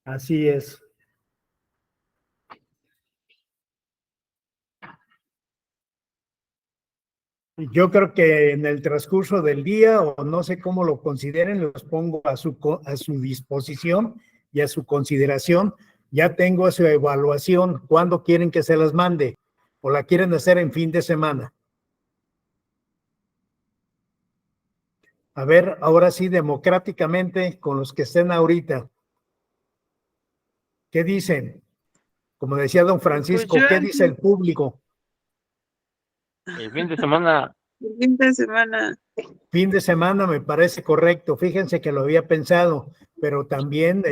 Así es. Yo creo que en el transcurso del día, o no sé cómo lo consideren, los pongo a su disposición y a su consideración. Ya tengo su evaluación. ¿Cuándo quieren que se las mande? ¿O la quieren hacer en fin de semana? A ver, ahora sí, democráticamente, con los que estén ahorita, ¿qué dicen? Como decía don Pues Francisco, yo ¿qué dice el público? El fin de semana. el fin de semana. Fin de semana me parece correcto. Fíjense que lo había pensado, pero también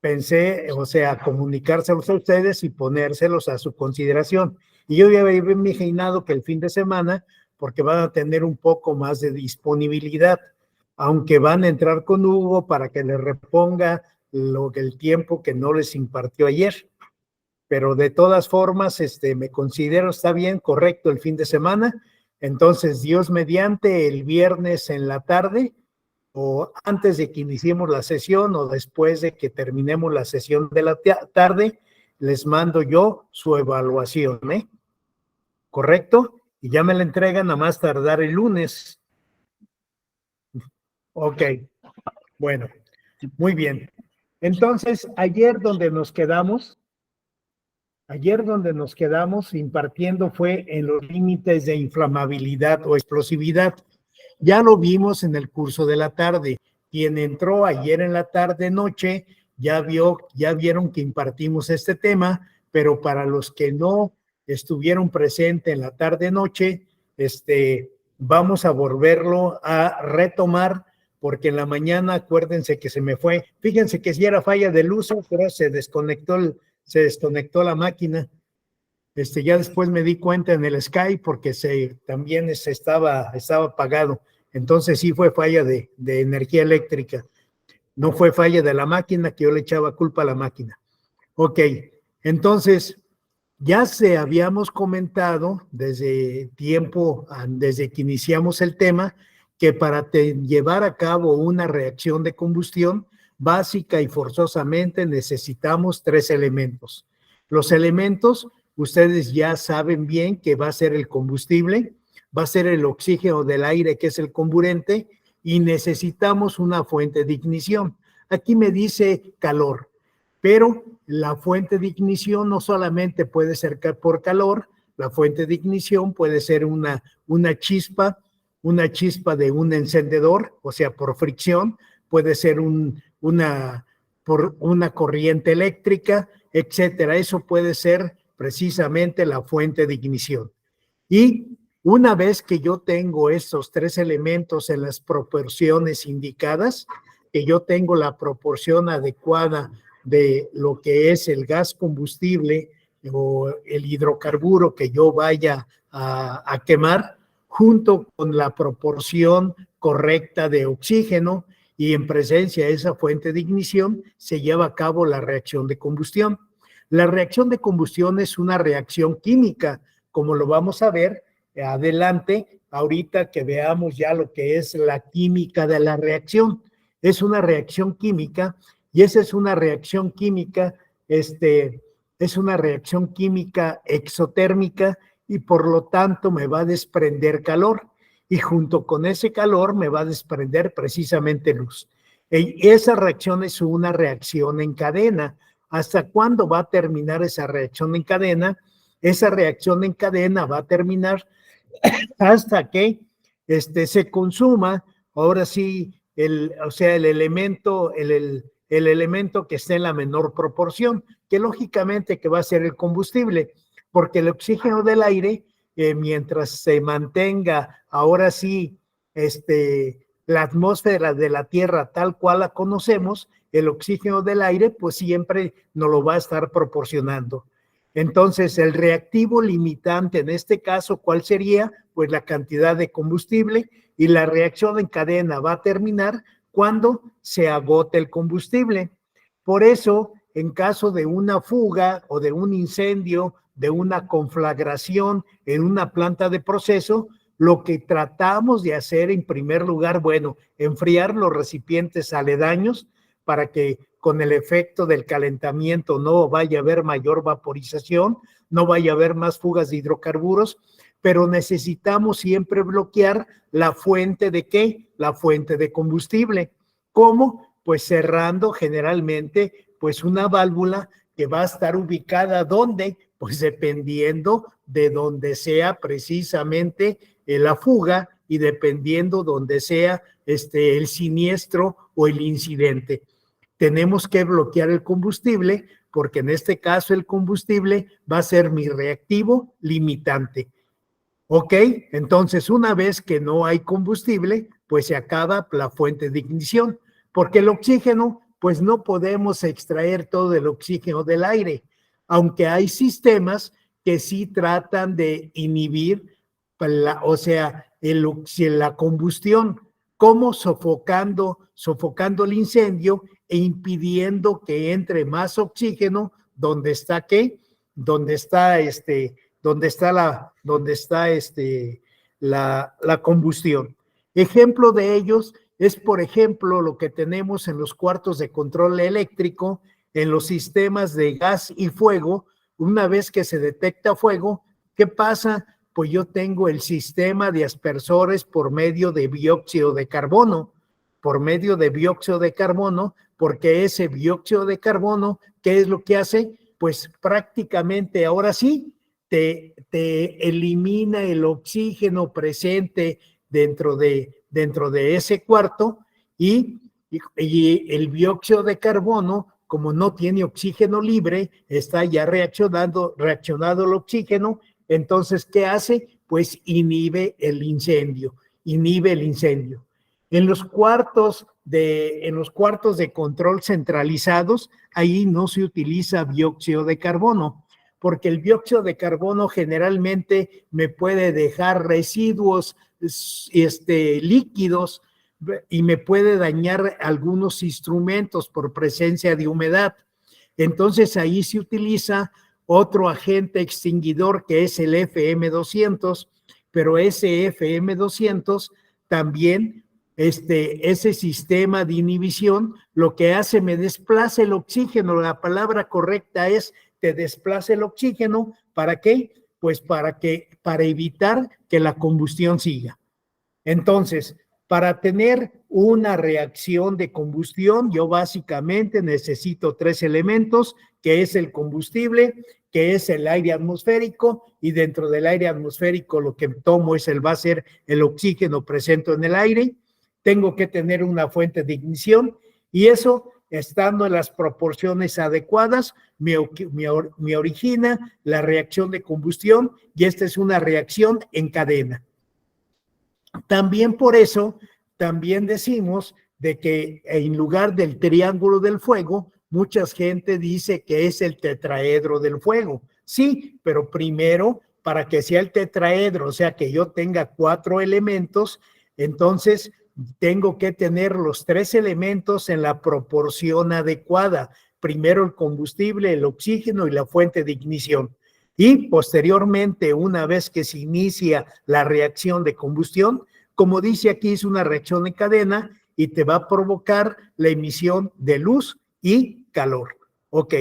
pensé, o sea, comunicárselos a ustedes y ponérselos a su consideración. Y yo ya había imaginado que el fin de semana, porque van a tener un poco más de disponibilidad, aunque van a entrar con Hugo para que les reponga el tiempo que no les impartió ayer. Pero de todas formas, me considero está bien, correcto el fin de semana. Entonces, Dios mediante, el viernes en la tarde, o antes de que iniciemos la sesión, o después de que terminemos la sesión de la tarde, les mando yo su evaluación, ¿eh? ¿Correcto? Y ya me la entregan a más tardar el lunes. Ok, bueno, muy bien. Entonces, ayer donde nos quedamos impartiendo fue en los límites de inflamabilidad o explosividad. Ya lo vimos en el curso de la tarde. Quien entró ayer en la tarde noche ya vieron que impartimos este tema, pero para los que no estuvieron presentes en la tarde noche, vamos a volverlo a retomar, porque en la mañana acuérdense que se me fue. Fíjense que si era falla de luz, pero se desconectó la máquina. Ya después me di cuenta en el Skype porque también estaba apagado. Entonces sí fue falla de energía eléctrica. No fue falla de la máquina, que yo le echaba culpa a la máquina. Ok, entonces ya habíamos comentado desde que iniciamos el tema, que para llevar a cabo una reacción de combustión básica y forzosamente necesitamos 3 elementos. Los elementos, ustedes ya saben bien que va a ser el combustible, va a ser el oxígeno del aire, que es el comburente, y necesitamos una fuente de ignición. Aquí me dice calor, pero la fuente de ignición no solamente puede ser por calor, la fuente de ignición puede ser una chispa de un encendedor, o sea, por fricción, puede ser por una corriente eléctrica, etcétera. Eso puede ser precisamente la fuente de ignición. Y una vez que yo tengo estos 3 elementos en las proporciones indicadas, que yo tengo la proporción adecuada de lo que es el gas combustible o el hidrocarburo que yo vaya a quemar, junto con la proporción correcta de oxígeno, y en presencia de esa fuente de ignición se lleva a cabo la reacción de combustión. La reacción de combustión es una reacción química, como lo vamos a ver adelante, ahorita que veamos ya lo que es la química de la reacción. Es una reacción química, y esa es una reacción química, es una reacción química exotérmica, y por lo tanto me va a desprender calor, y junto con ese calor me va a desprender precisamente luz. Y esa reacción es una reacción en cadena. ¿Hasta cuándo va a terminar esa reacción en cadena? Esa reacción en cadena va a terminar hasta que se consuma, ahora sí, el elemento, el elemento que esté en la menor proporción, que lógicamente que va a ser el combustible, porque el oxígeno del aire, mientras se mantenga, ahora sí, la atmósfera de la Tierra tal cual la conocemos, el oxígeno del aire, pues siempre nos lo va a estar proporcionando. Entonces, el reactivo limitante en este caso, ¿cuál sería? Pues la cantidad de combustible, y la reacción en cadena va a terminar cuando se agote el combustible. Por eso, en caso de una fuga o de un incendio, de una conflagración en una planta de proceso, lo que tratamos de hacer en primer lugar, bueno, enfriar los recipientes aledaños para que con el efecto del calentamiento no vaya a haber mayor vaporización, no vaya a haber más fugas de hidrocarburos, pero necesitamos siempre bloquear la fuente de ¿qué? La fuente de combustible. ¿Cómo? Pues cerrando generalmente pues una válvula que va a estar ubicada ¿dónde? Pues dependiendo de donde sea precisamente la fuga y dependiendo donde sea el siniestro o el incidente. Tenemos que bloquear el combustible porque en este caso el combustible va a ser mi reactivo limitante. ¿Ok? Entonces, una vez que no hay combustible, pues se acaba la fuente de ignición, porque el oxígeno, pues no podemos extraer todo el oxígeno del aire, aunque hay sistemas que sí tratan de inhibir, o sea, la combustión, como sofocando el incendio e impidiendo que entre más oxígeno donde está ¿qué? Donde está la combustión. Ejemplo de ellos es, por ejemplo, lo que tenemos en los cuartos de control eléctrico, en los sistemas de gas y fuego. Una vez que se detecta fuego, ¿qué pasa? Pues yo tengo el sistema de aspersores por medio de dióxido de carbono, porque ese dióxido de carbono, ¿qué es lo que hace? Pues prácticamente ahora sí, te elimina el oxígeno presente dentro de ese cuarto y el dióxido de carbono, como no tiene oxígeno libre, está ya reaccionado el oxígeno, entonces, ¿qué hace? Pues inhibe el incendio. En los cuartos de control centralizados, ahí no se utiliza dióxido de carbono, porque el dióxido de carbono generalmente me puede dejar residuos líquidos y me puede dañar algunos instrumentos por presencia de humedad. Entonces ahí se utiliza otro agente extinguidor que es el FM200, pero ese FM200 también, ese sistema de inhibición, lo que hace, me desplaza el oxígeno. La palabra correcta es te desplaza el oxígeno. ¿Para qué? Pues para evitar que la combustión siga. Entonces, para tener una reacción de combustión, yo básicamente necesito 3 elementos, que es el combustible, que es el aire atmosférico, y dentro del aire atmosférico lo que tomo va a ser el oxígeno presente en el aire. Tengo que tener una fuente de ignición, y eso, estando en las proporciones adecuadas, me origina la reacción de combustión, y esta es una reacción en cadena. También por eso, también decimos de que en lugar del triángulo del fuego, mucha gente dice que es el tetraedro del fuego. Sí, pero primero, para que sea el tetraedro, o sea, que yo tenga 4 elementos, entonces tengo que tener los 3 elementos en la proporción adecuada. Primero el combustible, el oxígeno y la fuente de ignición. Y posteriormente, una vez que se inicia la reacción de combustión, como dice aquí, es una reacción en cadena y te va a provocar la emisión de luz y calor. Ok,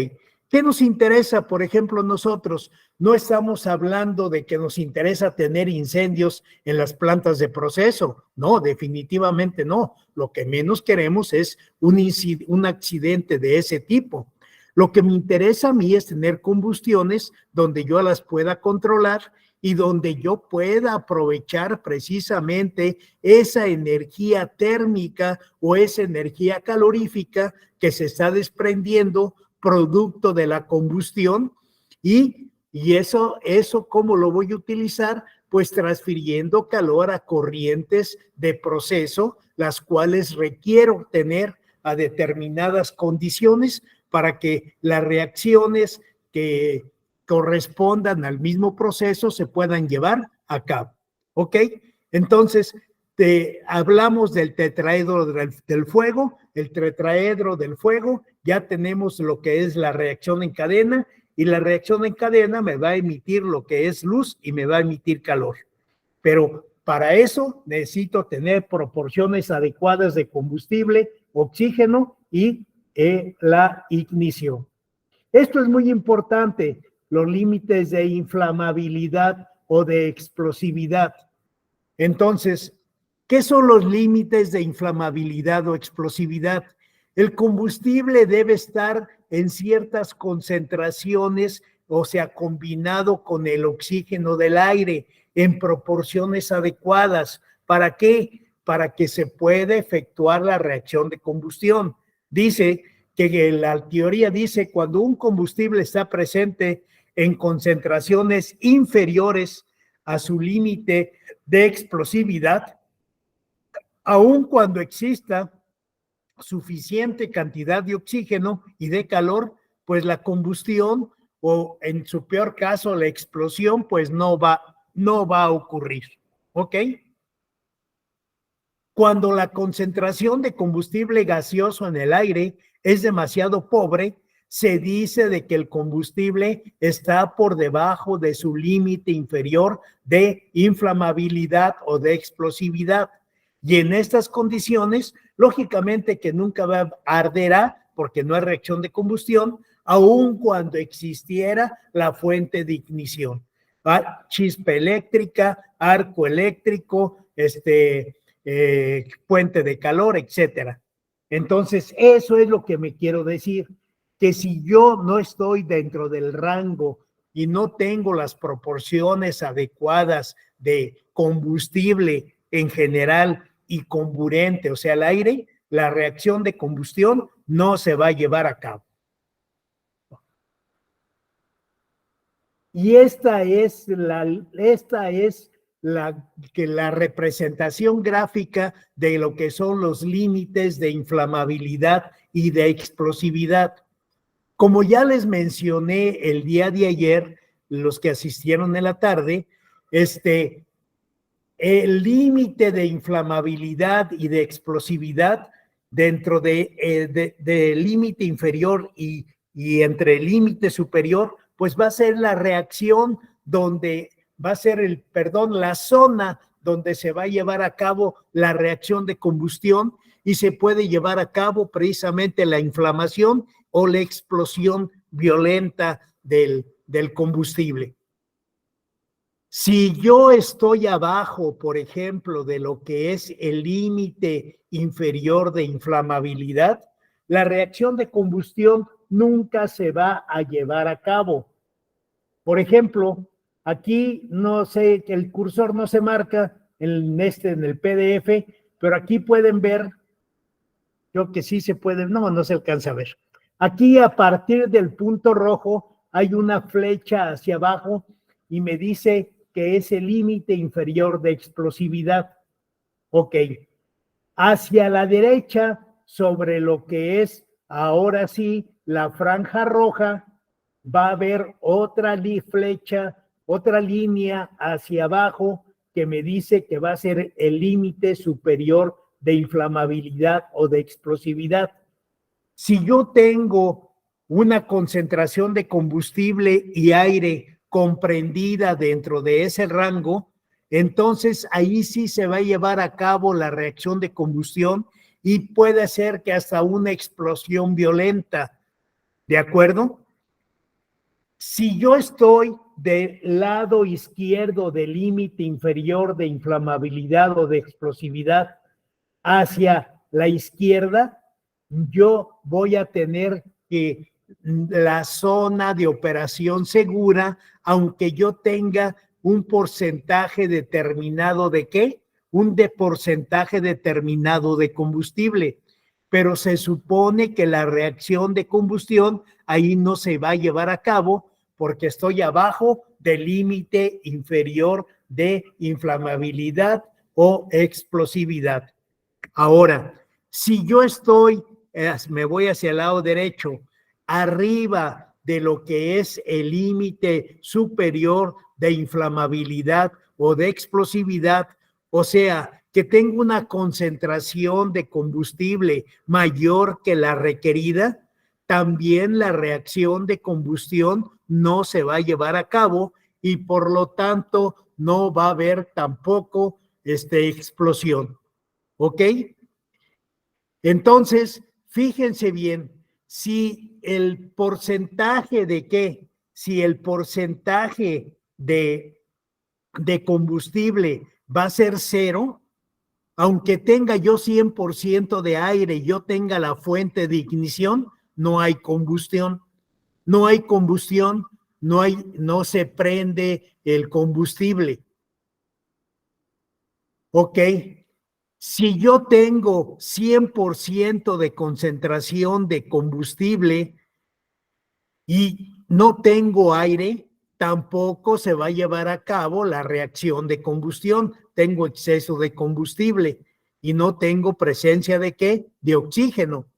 ¿qué nos interesa? Por ejemplo, nosotros no estamos hablando de que nos interesa tener incendios en las plantas de proceso. No, definitivamente no. Lo que menos queremos es un accidente de ese tipo. Lo que me interesa a mí es tener combustiones donde yo las pueda controlar y donde yo pueda aprovechar precisamente esa energía térmica o esa energía calorífica que se está desprendiendo producto de la combustión. Y eso, ¿cómo lo voy a utilizar? Pues transfiriendo calor a corrientes de proceso, las cuales requiero tener a determinadas condiciones para que las reacciones que correspondan al mismo proceso se puedan llevar a cabo. ¿Ok? Entonces, hablamos del tetraedro del fuego. El tetraedro del fuego, ya tenemos lo que es la reacción en cadena, y la reacción en cadena me va a emitir lo que es luz y me va a emitir calor. Pero para eso necesito tener proporciones adecuadas de combustible, oxígeno y la ignición. Esto es muy importante, los límites de inflamabilidad o de explosividad. Entonces, ¿qué son los límites de inflamabilidad o explosividad? El combustible debe estar en ciertas concentraciones, o sea, combinado con el oxígeno del aire en proporciones adecuadas. ¿Para qué? Para que se pueda efectuar la reacción de combustión. Dice que la teoría dice cuando un combustible está presente en concentraciones inferiores a su límite de explosividad, aun cuando exista suficiente cantidad de oxígeno y de calor, pues la combustión o en su peor caso la explosión pues no va a ocurrir, ¿ok? Cuando la concentración de combustible gaseoso en el aire es demasiado pobre, se dice de que el combustible está por debajo de su límite inferior de inflamabilidad o de explosividad. Y en estas condiciones, lógicamente que nunca arderá porque no hay reacción de combustión, aun cuando existiera la fuente de ignición. Chispa eléctrica, arco eléctrico, fuente de calor, etcétera. Entonces, eso es lo que me quiero decir, que si yo no estoy dentro del rango y no tengo las proporciones adecuadas de combustible en general y comburente, o sea, el aire, la reacción de combustión no se va a llevar a cabo. Y esta es la representación gráfica de lo que son los límites de inflamabilidad y de explosividad. Como ya les mencioné el día de ayer, los que asistieron en la tarde, el límite de inflamabilidad y de explosividad dentro del límite inferior y entre el límite superior, pues va a ser la reacción donde va a ser la zona donde se va a llevar a cabo la reacción de combustión y se puede llevar a cabo precisamente la inflamación o la explosión violenta del combustible. Si yo estoy abajo, por ejemplo, de lo que es el límite inferior de inflamabilidad, la reacción de combustión nunca se va a llevar a cabo. Por ejemplo, aquí no sé, el cursor no se marca en el PDF, pero aquí pueden ver, creo que sí se puede, no se alcanza a ver. Aquí a partir del punto rojo hay una flecha hacia abajo y me dice que es el límite inferior de explosividad. Ok. Hacia la derecha, sobre lo que es ahora sí la franja roja, va a haber otra flecha, otra línea hacia abajo que me dice que va a ser el límite superior de inflamabilidad o de explosividad. Si yo tengo una concentración de combustible y aire comprendida dentro de ese rango, entonces ahí sí se va a llevar a cabo la reacción de combustión y puede ser que hasta una explosión violenta, ¿de acuerdo? Si yo estoy del lado izquierdo del límite inferior de inflamabilidad o de explosividad hacia la izquierda, yo voy a tener que la zona de operación segura, aunque yo tenga un porcentaje determinado de ¿qué? Un porcentaje determinado de combustible, pero se supone que la reacción de combustión ahí no se va a llevar a cabo porque estoy abajo del límite inferior de inflamabilidad o explosividad. Ahora, si yo estoy, me voy hacia el lado derecho, arriba de lo que es el límite superior de inflamabilidad o de explosividad, o sea, que tengo una concentración de combustible mayor que la requerida, también la reacción de combustión no se va a llevar a cabo y por lo tanto no va a haber tampoco explosión. ¿Ok? Entonces, fíjense bien, si el porcentaje de qué, si el porcentaje de combustible va a ser 0, aunque tenga yo 100% de aire y yo tenga la fuente de ignición, no hay combustión. No hay combustión, no se prende el combustible. Ok, si yo tengo 100% de concentración de combustible y no tengo aire, tampoco se va a llevar a cabo la reacción de combustión. Tengo exceso de combustible y no tengo presencia de ¿qué? De oxígeno.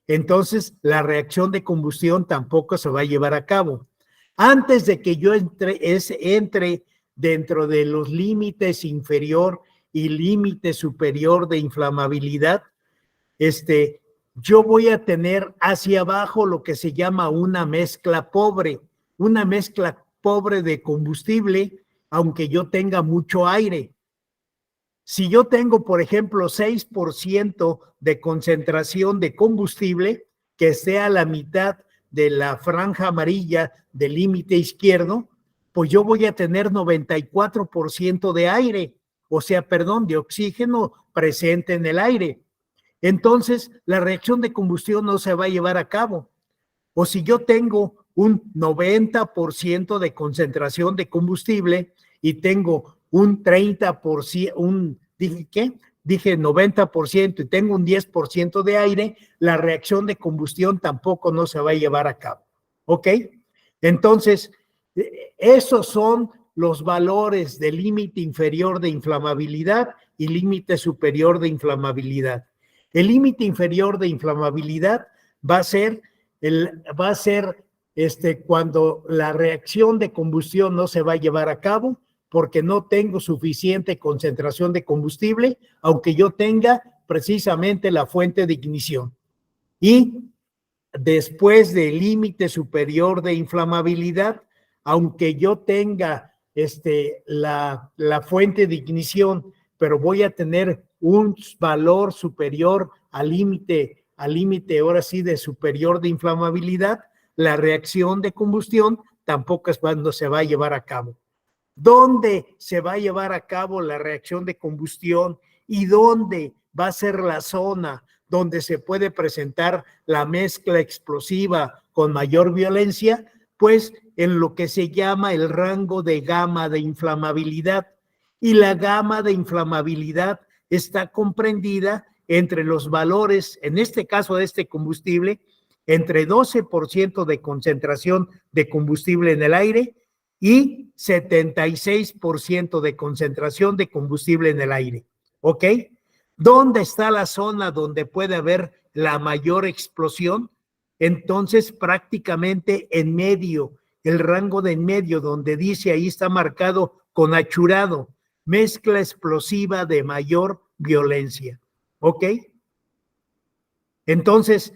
Entonces, la reacción de combustión tampoco se va a llevar a cabo. Antes de que yo entre dentro de los límites inferior y límite superior de inflamabilidad, yo voy a tener hacia abajo lo que se llama una mezcla pobre de combustible, aunque yo tenga mucho aire. Si yo tengo, por ejemplo, 6% de concentración de combustible, que sea la mitad de la franja amarilla del límite izquierdo, pues yo voy a tener 94% de aire, o sea, perdón, de oxígeno presente en el aire. Entonces, la reacción de combustión no se va a llevar a cabo. O si yo tengo un 90% de concentración de combustible y tengo un 30%, dije 90% y tengo un 10% de aire, la reacción de combustión tampoco no se va a llevar a cabo. ¿Ok? Entonces, esos son los valores del límite inferior de inflamabilidad y límite superior de inflamabilidad. El límite inferior de inflamabilidad va a ser cuando la reacción de combustión no se va a llevar a cabo porque no tengo suficiente concentración de combustible, aunque yo tenga precisamente la fuente de ignición. Y después del límite superior de inflamabilidad, aunque yo tenga la fuente de ignición, pero voy a tener un valor superior al límite ahora sí de superior de inflamabilidad, la reacción de combustión tampoco es cuando se va a llevar a cabo. ¿Dónde se va a llevar a cabo la reacción de combustión y dónde va a ser la zona donde se puede presentar la mezcla explosiva con mayor violencia? Pues en lo que se llama el rango de gama de inflamabilidad. Y la gama de inflamabilidad está comprendida entre los valores, en este caso de este combustible, entre 12% de concentración de combustible en el aire y 76% de concentración de combustible en el aire. ¿Ok? ¿Dónde está la zona donde puede haber la mayor explosión? Entonces, prácticamente en medio, el rango de en medio, donde dice ahí está marcado con achurado, mezcla explosiva de mayor violencia. ¿Ok? Entonces,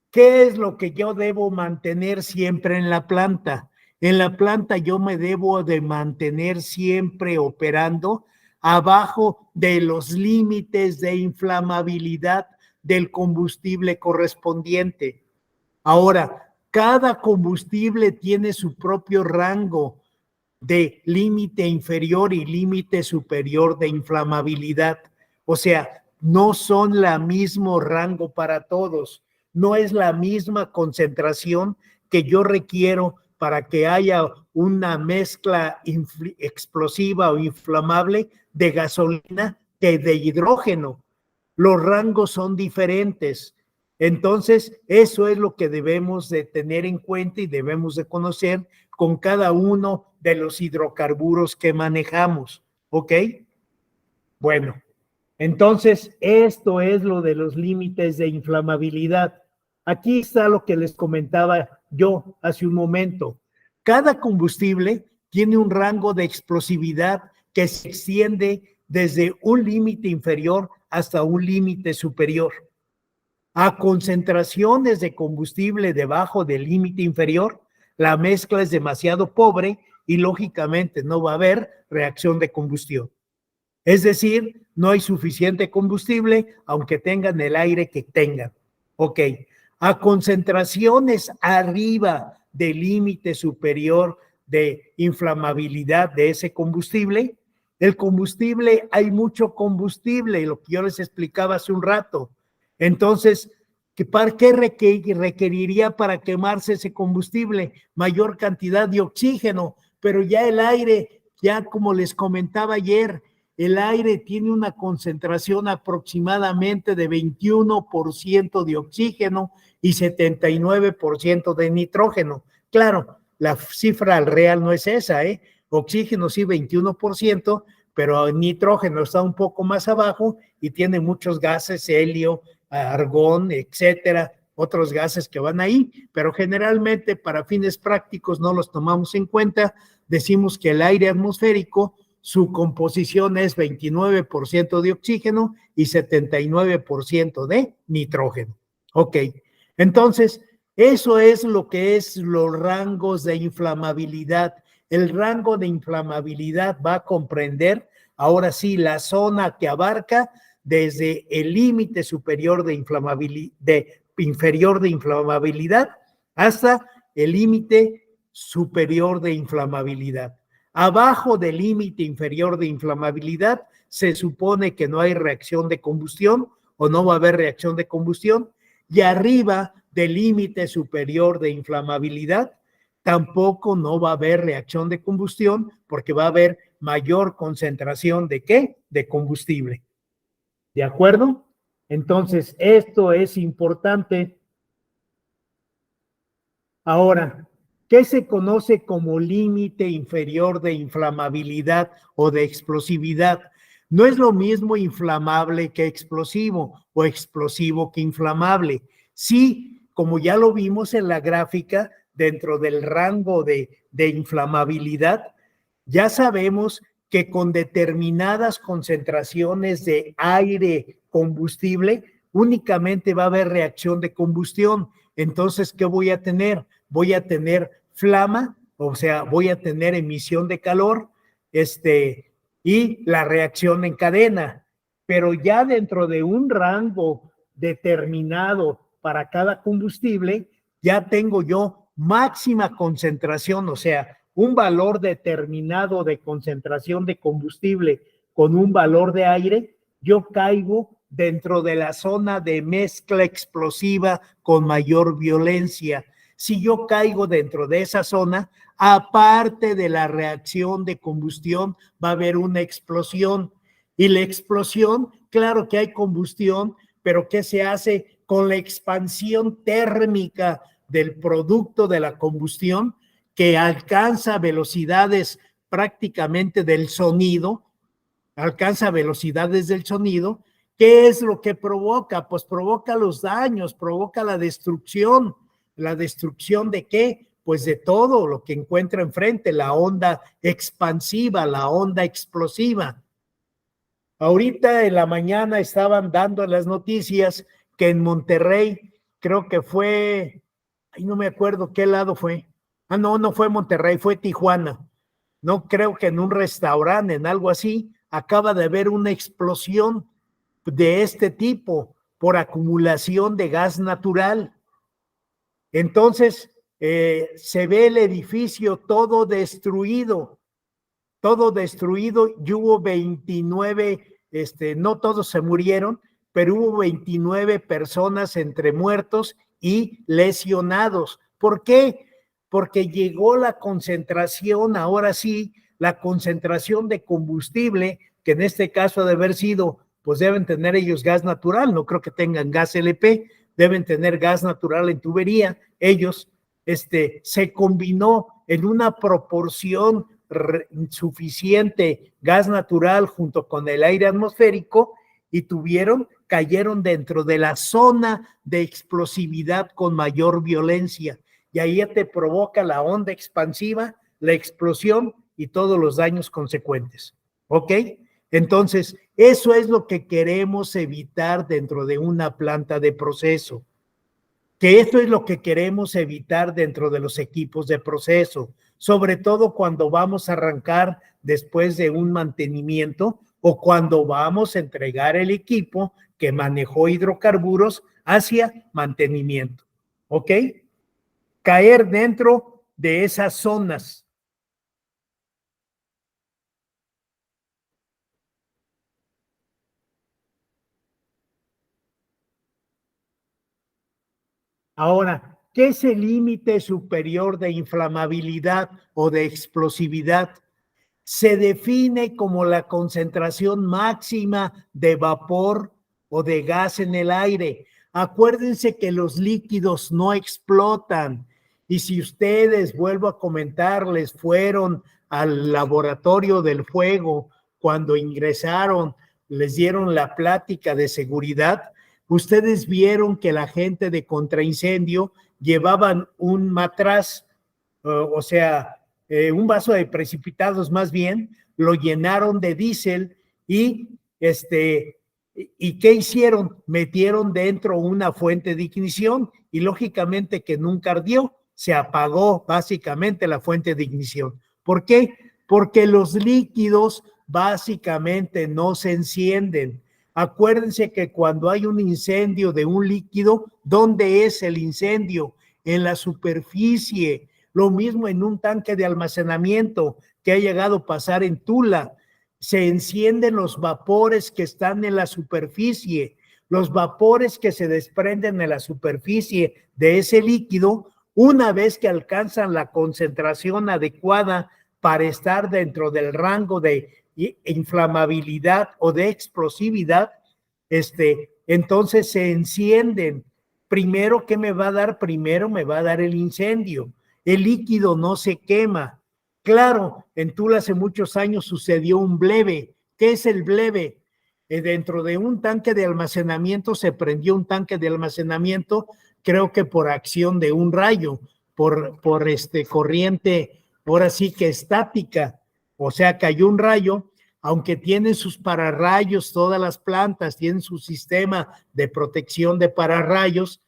¿qué es lo que yo debo mantener siempre en la planta? En la planta yo me debo de mantener siempre operando abajo de los límites de inflamabilidad del combustible correspondiente. Ahora, cada combustible tiene su propio rango de límite inferior y límite superior de inflamabilidad. O sea, no son la mismo rango para todos. No es la misma concentración que yo requiero para que haya una mezcla explosiva o inflamable de gasolina que de hidrógeno. Los rangos son diferentes. Entonces, eso es lo que debemos de tener en cuenta y debemos de conocer con cada uno de los hidrocarburos que manejamos. ¿Ok? Bueno, entonces, esto es lo de los límites de inflamabilidad. Aquí está lo que les comentaba yo hace un momento. Cada combustible tiene un rango de explosividad que se extiende desde un límite inferior hasta un límite superior. A concentraciones de combustible debajo del límite inferior, la mezcla es demasiado pobre y lógicamente no va a haber reacción de combustión. Es decir, no hay suficiente combustible, aunque tengan el aire que tengan. Ok, a concentraciones arriba del límite superior de inflamabilidad de ese combustible, el combustible, hay mucho combustible, lo que yo les explicaba hace un rato. Entonces, ¿para qué requeriría para quemarse ese combustible? Mayor cantidad de oxígeno, pero ya el aire, ya como les comentaba ayer, el aire tiene una concentración aproximadamente de 21% de oxígeno y 79% de nitrógeno. Claro, la cifra real no es esa, ¿eh? Oxígeno sí 21%, pero el nitrógeno está un poco más abajo y tiene muchos gases, helio, argón, etcétera, otros gases que van ahí, pero generalmente para fines prácticos no los tomamos en cuenta. Decimos que el aire atmosférico, su composición es 29% de oxígeno y 79% de nitrógeno. Ok, entonces, eso es lo que es los rangos de inflamabilidad. El rango de inflamabilidad va a comprender, ahora sí, la zona que abarca desde el límite superior de inferior de inflamabilidad hasta el límite superior de inflamabilidad. Abajo del límite inferior de inflamabilidad se supone que no hay reacción de combustión o no va a haber reacción de combustión, y arriba del límite superior de inflamabilidad tampoco no va a haber reacción de combustión porque va a haber mayor concentración de ¿qué? De combustible. ¿De acuerdo? Entonces, esto es importante. Ahora, ¿qué se conoce como límite inferior de inflamabilidad o de explosividad? No es lo mismo inflamable que explosivo o explosivo que inflamable. Sí, como ya lo vimos en la gráfica, dentro del rango de inflamabilidad, ya sabemos que con determinadas concentraciones de aire combustible, únicamente va a haber reacción de combustión. Entonces, ¿qué voy a tener? Voy a tener flama, o sea, voy a tener emisión de calor, y la reacción en cadena. Pero ya dentro de un rango determinado para cada combustible, ya tengo yo máxima concentración, o sea, un valor determinado de concentración de combustible con un valor de aire, yo caigo dentro de la zona de mezcla explosiva con mayor violencia. Si yo caigo dentro de esa zona, aparte de la reacción de combustión, va a haber una explosión. Y la explosión, claro que hay combustión, pero ¿qué se hace con la expansión térmica del producto de la combustión, que alcanza velocidades prácticamente del sonido, alcanza velocidades del sonido? ¿Qué es lo que provoca? Pues provoca los daños, provoca la destrucción. ¿La destrucción de qué? Pues de todo lo que encuentra enfrente, la onda expansiva, la onda explosiva. Ahorita en la mañana estaban dando las noticias que en Monterrey, creo que fue, ay, no me acuerdo qué lado fue. Ah, no, no fue Monterrey, fue Tijuana. No creo que en un restaurante, en algo así, acaba de haber una explosión de este tipo por acumulación de gas natural. Entonces, se ve el edificio todo destruido y hubo 29, no todos se murieron, pero hubo 29 personas entre muertos y lesionados. ¿Por qué? Porque llegó la concentración, ahora sí, la concentración de combustible, que en este caso ha de haber sido, pues deben tener ellos gas natural, no creo que tengan gas LP, deben tener gas natural en tubería, ellos, se combinó en una proporción suficiente gas natural junto con el aire atmosférico y cayeron dentro de la zona de explosividad con mayor violencia, y ahí ya te provoca la onda expansiva, la explosión y todos los daños consecuentes. ¿Ok? Entonces, eso es lo que queremos evitar dentro de una planta de proceso, que esto es lo que queremos evitar dentro de los equipos de proceso, sobre todo cuando vamos a arrancar después de un mantenimiento o cuando vamos a entregar el equipo que manejó hidrocarburos hacia mantenimiento. ¿ok? Caer dentro de esas zonas. Ahora, ¿qué es el límite superior de inflamabilidad o de explosividad? Se define como la concentración máxima de vapor o de gas en el aire. Acuérdense que los líquidos no explotan. Y si ustedes, vuelvo a comentarles, fueron al laboratorio del fuego cuando ingresaron, les dieron la plática de seguridad, ustedes vieron que la gente de contraincendio llevaban un matraz, o sea, un vaso de precipitados más bien, lo llenaron de diésel y ¿y qué hicieron? Metieron dentro una fuente de ignición y lógicamente que nunca ardió, se apagó básicamente la fuente de ignición. ¿Por qué? Porque los líquidos básicamente no se encienden. Acuérdense que cuando hay un incendio de un líquido, ¿dónde es el incendio? En la superficie. Lo mismo en un tanque de almacenamiento que ha llegado a pasar en Tula. Se encienden los vapores que están en la superficie. Los vapores que se desprenden en la superficie de ese líquido, una vez que alcanzan la concentración adecuada para estar dentro del rango de inflamabilidad o de explosividad, entonces se encienden. Primero, ¿qué me va a dar? Primero me va a dar el incendio. El líquido no se quema. Claro, en Tula hace muchos años sucedió un bleve. ¿Qué es el bleve? Dentro de un tanque de almacenamiento se prendió un tanque de almacenamiento, creo que por acción de un rayo, por corriente, ahora sí que estática. O sea, cayó un rayo, aunque tienen sus pararrayos, todas las plantas tienen su sistema de protección de pararrayos,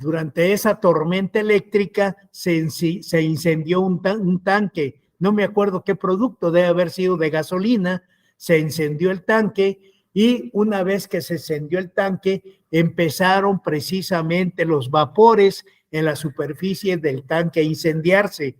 durante esa tormenta eléctrica se incendió un tanque, no me acuerdo qué producto, debe haber sido de gasolina, se encendió el tanque y una vez que se encendió el tanque, empezaron precisamente los vapores en la superficie del tanque a incendiarse.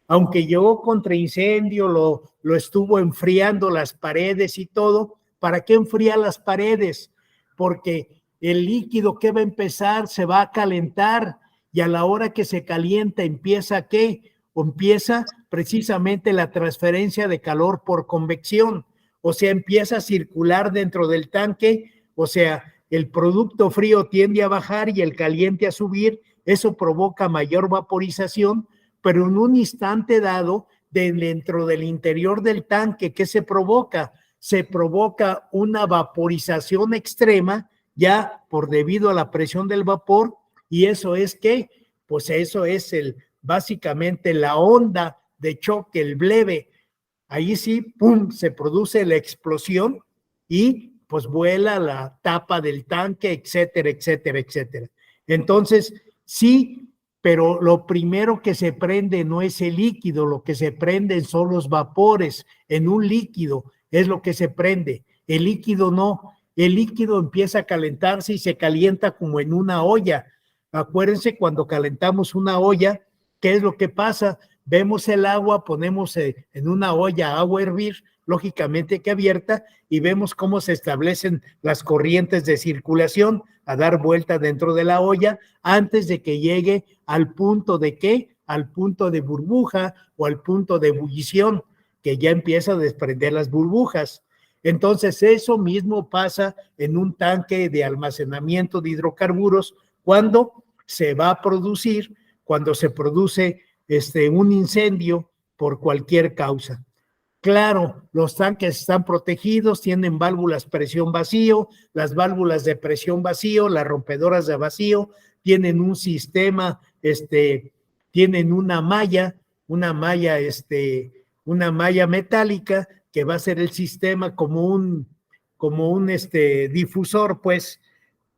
Aunque llegó contra incendio, lo estuvo enfriando las paredes y todo. ¿Para qué enfriar las paredes? Porque el líquido que va a empezar se va a calentar y a la hora que se calienta empieza ¿qué? O empieza precisamente la transferencia de calor por convección, o sea, empieza a circular dentro del tanque, o sea, el producto frío tiende a bajar y el caliente a subir, eso provoca mayor vaporización, pero en un instante dado, dentro del interior del tanque, ¿qué se provoca? Se provoca una vaporización extrema, ya por debido a la presión del vapor, y eso es que, pues eso es básicamente la onda de choque, el bleve. Ahí sí, pum, se produce la explosión y pues vuela la tapa del tanque, etcétera, etcétera, etcétera. Entonces, sí, pero lo primero que se prende no es el líquido, lo que se prenden son los vapores. En un líquido es lo que se prende, el líquido no. El líquido empieza a calentarse y se calienta como en una olla. Acuérdense cuando calentamos una olla, ¿qué es lo que pasa? Vemos el agua, ponemos en una olla agua a hervir, lógicamente que abierta, y vemos cómo se establecen las corrientes de circulación a dar vuelta dentro de la olla antes de que llegue al punto de ¿qué? Al punto de burbuja o al punto de ebullición, que ya empieza a desprender las burbujas. Entonces, eso mismo pasa en un tanque de almacenamiento de hidrocarburos cuando se va a producir, cuando se produce un incendio por cualquier causa. Claro, los tanques están protegidos, tienen válvulas presión vacío, las válvulas de presión vacío, las rompedoras de vacío, tienen un sistema, tienen una malla metálica que va a ser el sistema como un difusor, pues,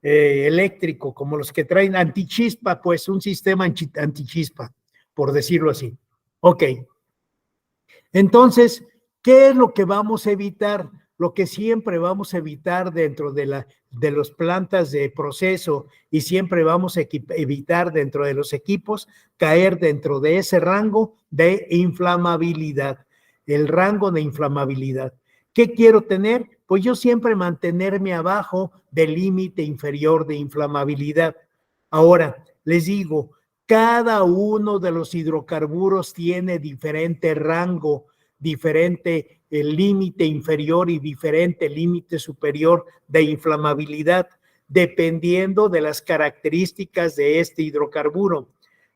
eléctrico, como los que traen antichispa, pues un sistema antichispa, por decirlo así. Ok. Entonces, ¿qué es lo que vamos a evitar? lo que siempre vamos a evitar dentro de las plantas de proceso y siempre vamos a evitar dentro de los equipos, caer dentro de ese rango de inflamabilidad, el rango de inflamabilidad. ¿Qué quiero tener? Pues yo siempre mantenerme abajo del límite inferior de inflamabilidad. Ahora, les digo, cada uno de los hidrocarburos tiene diferente rango, diferente límite inferior y diferente límite superior de inflamabilidad, dependiendo de las características de este hidrocarburo.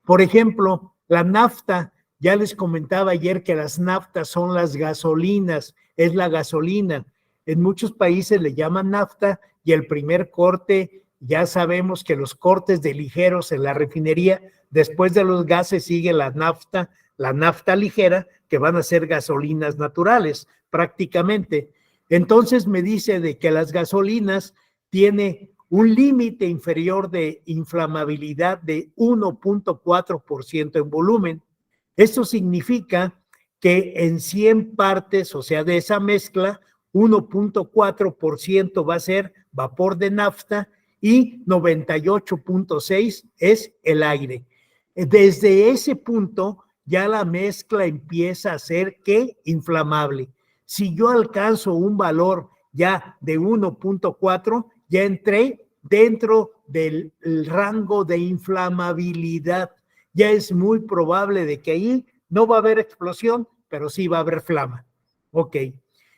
Por ejemplo, la nafta, ya les comentaba ayer que las naftas son las gasolinas, es la gasolina. En muchos países le llaman nafta y el primer corte, ya sabemos que los cortes de ligeros en la refinería, después de los gases sigue la nafta ligera, que van a ser gasolinas naturales prácticamente. Entonces me dice de que las gasolinas tiene un límite inferior de inflamabilidad de 1.4% en volumen. Esto significa que en 100 partes, o sea, de esa mezcla, 1.4% va a ser vapor de nafta y 98.6% es el aire. Desde ese punto, ya la mezcla empieza a ser ¿qué? Inflamable. Si yo alcanzo un valor ya de 1.4, ya entré dentro del rango de inflamabilidad. Ya es muy probable de que ahí no va a haber explosión, pero sí va a haber flama. Ok.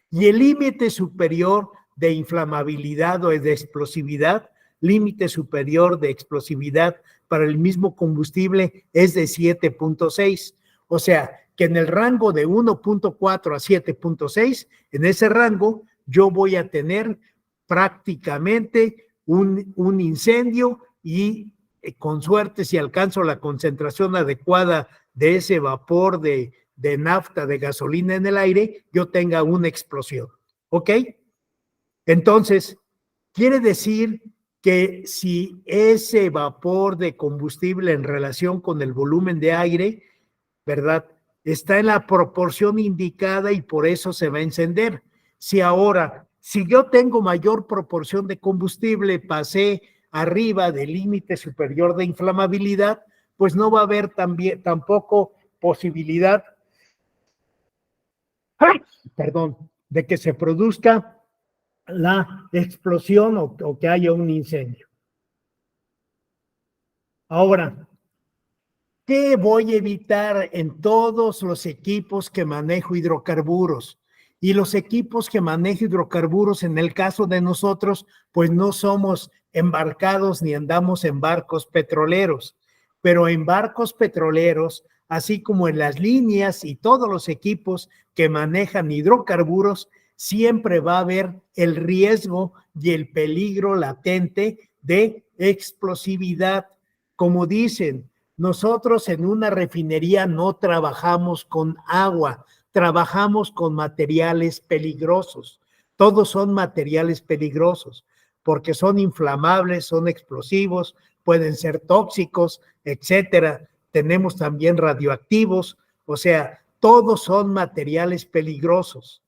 Y el límite superior de inflamabilidad o de explosividad, límite superior de explosividad para el mismo combustible es de 7.6. O sea, que en el rango de 1.4 a 7.6, en ese rango yo voy a tener prácticamente un incendio y con suerte, si alcanzo la concentración adecuada de ese vapor de nafta, de gasolina en el aire, yo tenga una explosión. ¿Ok? Entonces, quiere decir que si ese vapor de combustible en relación con el volumen de aire, ¿verdad?, está en la proporción indicada y por eso se va a encender. Si ahora, si yo tengo mayor proporción de combustible, pasé arriba del límite superior de inflamabilidad, pues no va a haber tampoco posibilidad, perdón, de que se produzca la explosión o que haya un incendio. Ahora, ¿qué voy a evitar en todos los equipos que manejo hidrocarburos? Y los equipos que manejo hidrocarburos, en el caso de nosotros, pues no somos embarcados ni andamos en barcos petroleros, pero en barcos petroleros, así como en las líneas y todos los equipos que manejan hidrocarburos, siempre va a haber el riesgo y el peligro latente de explosividad. Como dicen, nosotros en una refinería no trabajamos con agua, trabajamos con materiales peligrosos. Todos son materiales peligrosos porque son inflamables, son explosivos, pueden ser tóxicos, etcétera. Tenemos también radioactivos, o sea, todos son materiales peligrosos.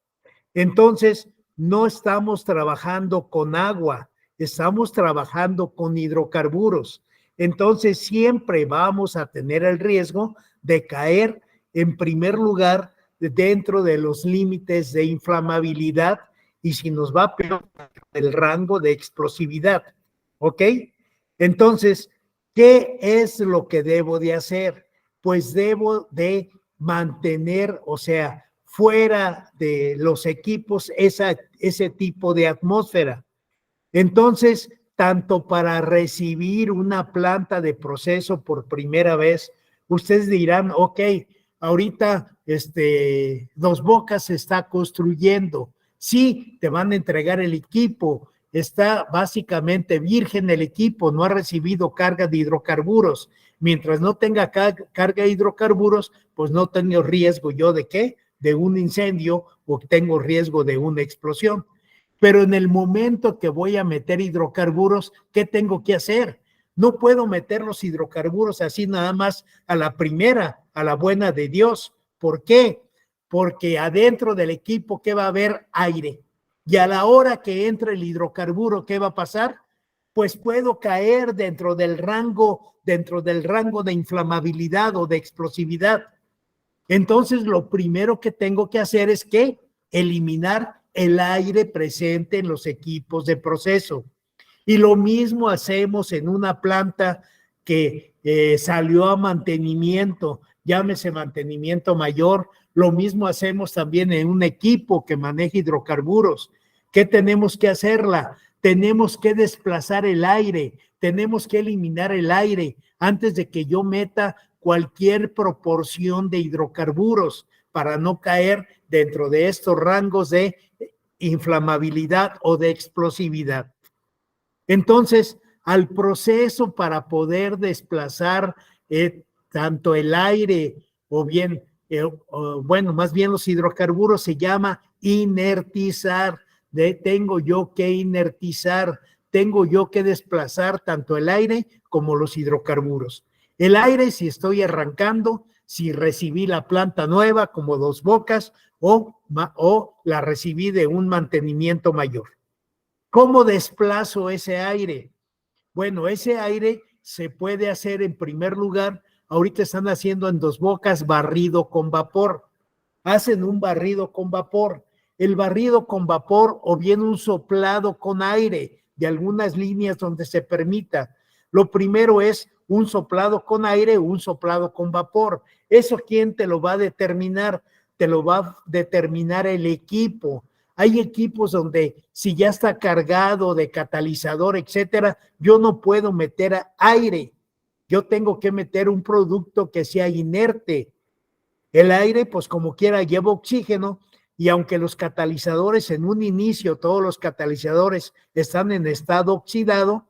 Entonces, no estamos trabajando con agua, estamos trabajando con hidrocarburos. Entonces, siempre vamos a tener el riesgo de caer, en primer lugar, dentro de los límites de inflamabilidad y si nos va peor, el rango de explosividad. ¿Ok? Entonces, ¿qué es lo que debo de hacer? Pues debo de mantener, o sea, fuera de los equipos ese tipo de atmósfera. Entonces, tanto para recibir una planta de proceso por primera vez, ustedes dirán, ok, ahorita Dos Bocas se está construyendo, sí, te van a entregar el equipo, está básicamente virgen el equipo, no ha recibido carga de hidrocarburos. Mientras no tenga carga de hidrocarburos, pues no tengo riesgo yo de ¿qué? De un incendio o tengo riesgo de una explosión. Pero en el momento que voy a meter hidrocarburos, ¿qué tengo que hacer? No puedo meter los hidrocarburos así nada más a la primera, a la buena de Dios. ¿Por qué? Porque adentro del equipo, ¿qué va a haber? Aire. Y a la hora que entre el hidrocarburo, ¿qué va a pasar? Pues puedo caer dentro del rango de inflamabilidad o de explosividad. Entonces, lo primero que tengo que hacer es que eliminar el aire presente en los equipos de proceso. Y lo mismo hacemos en una planta que salió a mantenimiento, llámese mantenimiento mayor. Lo mismo hacemos también en un equipo que maneja hidrocarburos. ¿Qué tenemos que hacerla? Tenemos que desplazar el aire, tenemos que eliminar el aire antes de que yo meta cualquier proporción de hidrocarburos para no caer dentro de estos rangos de inflamabilidad o de explosividad. Entonces, al proceso para poder desplazar tanto el aire o bien, bueno, más bien los hidrocarburos se llama inertizar. Tengo yo que inertizar, tengo yo que desplazar tanto el aire como los hidrocarburos. El aire, si estoy arrancando, si recibí la planta nueva como Dos Bocas o la recibí de un mantenimiento mayor. ¿Cómo desplazo ese aire? Bueno, ese aire se puede hacer en primer lugar, ahorita están haciendo en Dos Bocas barrido con vapor. Hacen un barrido con vapor. El barrido con vapor o bien un soplado con aire de algunas líneas donde se permita. Lo primero es un soplado con aire o un soplado con vapor. ¿Eso quién te lo va a determinar? Te lo va a determinar el equipo. Hay equipos donde si ya está cargado de catalizador, etcétera, yo no puedo meter aire. Yo tengo que meter un producto que sea inerte. El aire, pues como quiera, lleva oxígeno y aunque los catalizadores en un inicio, todos los catalizadores están en estado oxidado,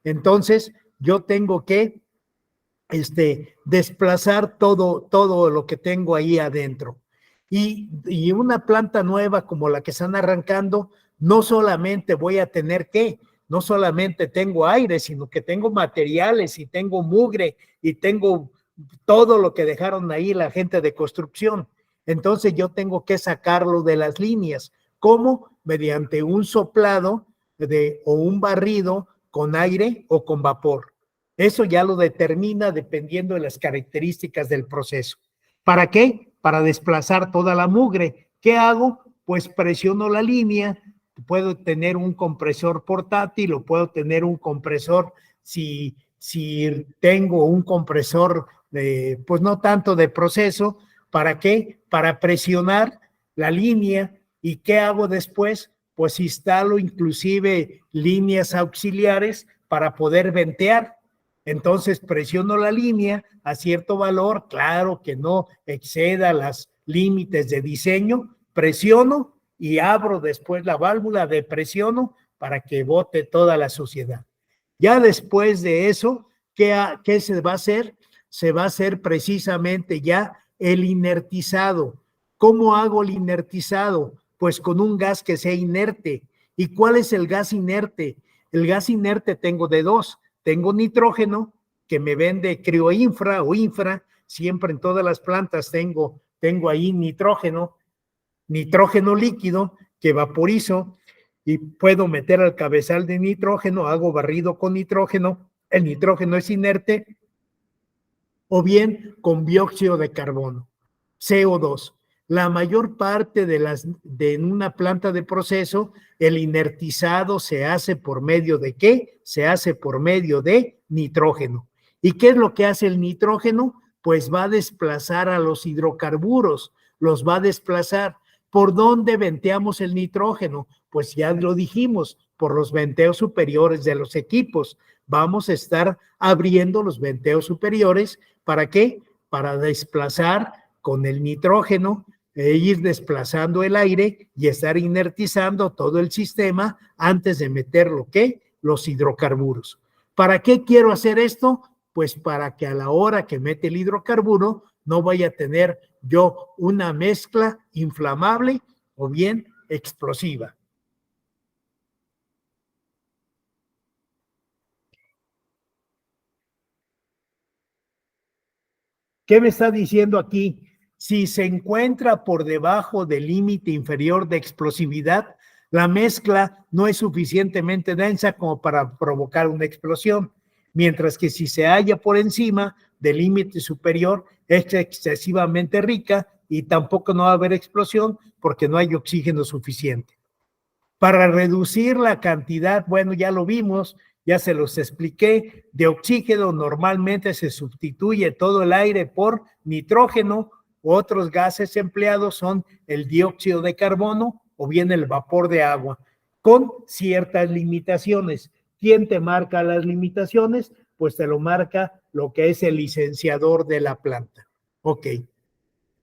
entonces yo tengo que desplazar todo lo que tengo ahí adentro. Y una planta nueva como la que están arrancando, no solamente voy a tener no solamente tengo aire, sino que tengo materiales y tengo mugre y tengo todo lo que dejaron ahí la gente de construcción. Entonces yo tengo que sacarlo de las líneas. ¿Cómo? Mediante un soplado o un barrido con aire o con vapor. Eso ya lo determina dependiendo de las características del proceso. ¿Para qué? Para desplazar toda la mugre. ¿Qué hago? Pues presiono la línea, puedo tener un compresor portátil o puedo tener un compresor, si tengo un compresor, pues no tanto de proceso. ¿Para qué? Para presionar la línea. ¿Y qué hago después? Pues instalo inclusive líneas auxiliares para poder ventear. Entonces presiono la línea a cierto valor, claro que no exceda los límites de diseño, presiono y abro después la válvula de presiono para que bote toda la suciedad. Ya después de eso, ¿qué se va a hacer? Se va a hacer precisamente ya el inertizado. ¿Cómo hago el inertizado? Pues con un gas que sea inerte. ¿Y cuál es el gas inerte? El gas inerte tengo de dos. Tengo nitrógeno, que me vende Crioinfra o Infra, siempre en todas las plantas tengo ahí nitrógeno líquido que vaporizo y puedo meter al cabezal de nitrógeno, hago barrido con nitrógeno, el nitrógeno es inerte, o bien con dióxido de carbono, CO2. La mayor parte de una planta de proceso, el inertizado se hace por medio de ¿qué? Se hace por medio de nitrógeno. ¿Y qué es lo que hace el nitrógeno? Pues va a desplazar a los hidrocarburos, los va a desplazar. ¿Por dónde venteamos el nitrógeno? Pues ya lo dijimos, por los venteos superiores de los equipos. Vamos a estar abriendo los venteos superiores. ¿Para qué? Para desplazar con el nitrógeno, ir desplazando el aire y estar inertizando todo el sistema antes de meter los hidrocarburos. ¿Para qué quiero hacer esto? Pues para que a la hora que mete el hidrocarburo no vaya a tener yo una mezcla inflamable o bien explosiva. ¿Qué me está diciendo aquí? Si se encuentra por debajo del límite inferior de explosividad, La mezcla no es suficientemente densa como para provocar una explosión, mientras que si se halla por encima del límite superior es excesivamente rica y tampoco no va a haber explosión porque no hay oxígeno suficiente. Para reducir la cantidad, bueno, ya lo vimos, ya se los expliqué, de oxígeno normalmente se sustituye todo el aire por nitrógeno. Otros gases empleados son el dióxido de carbono o bien el vapor de agua, con ciertas limitaciones. ¿Quién te marca las limitaciones? Pues te lo marca lo que es el licenciador de la planta. Ok.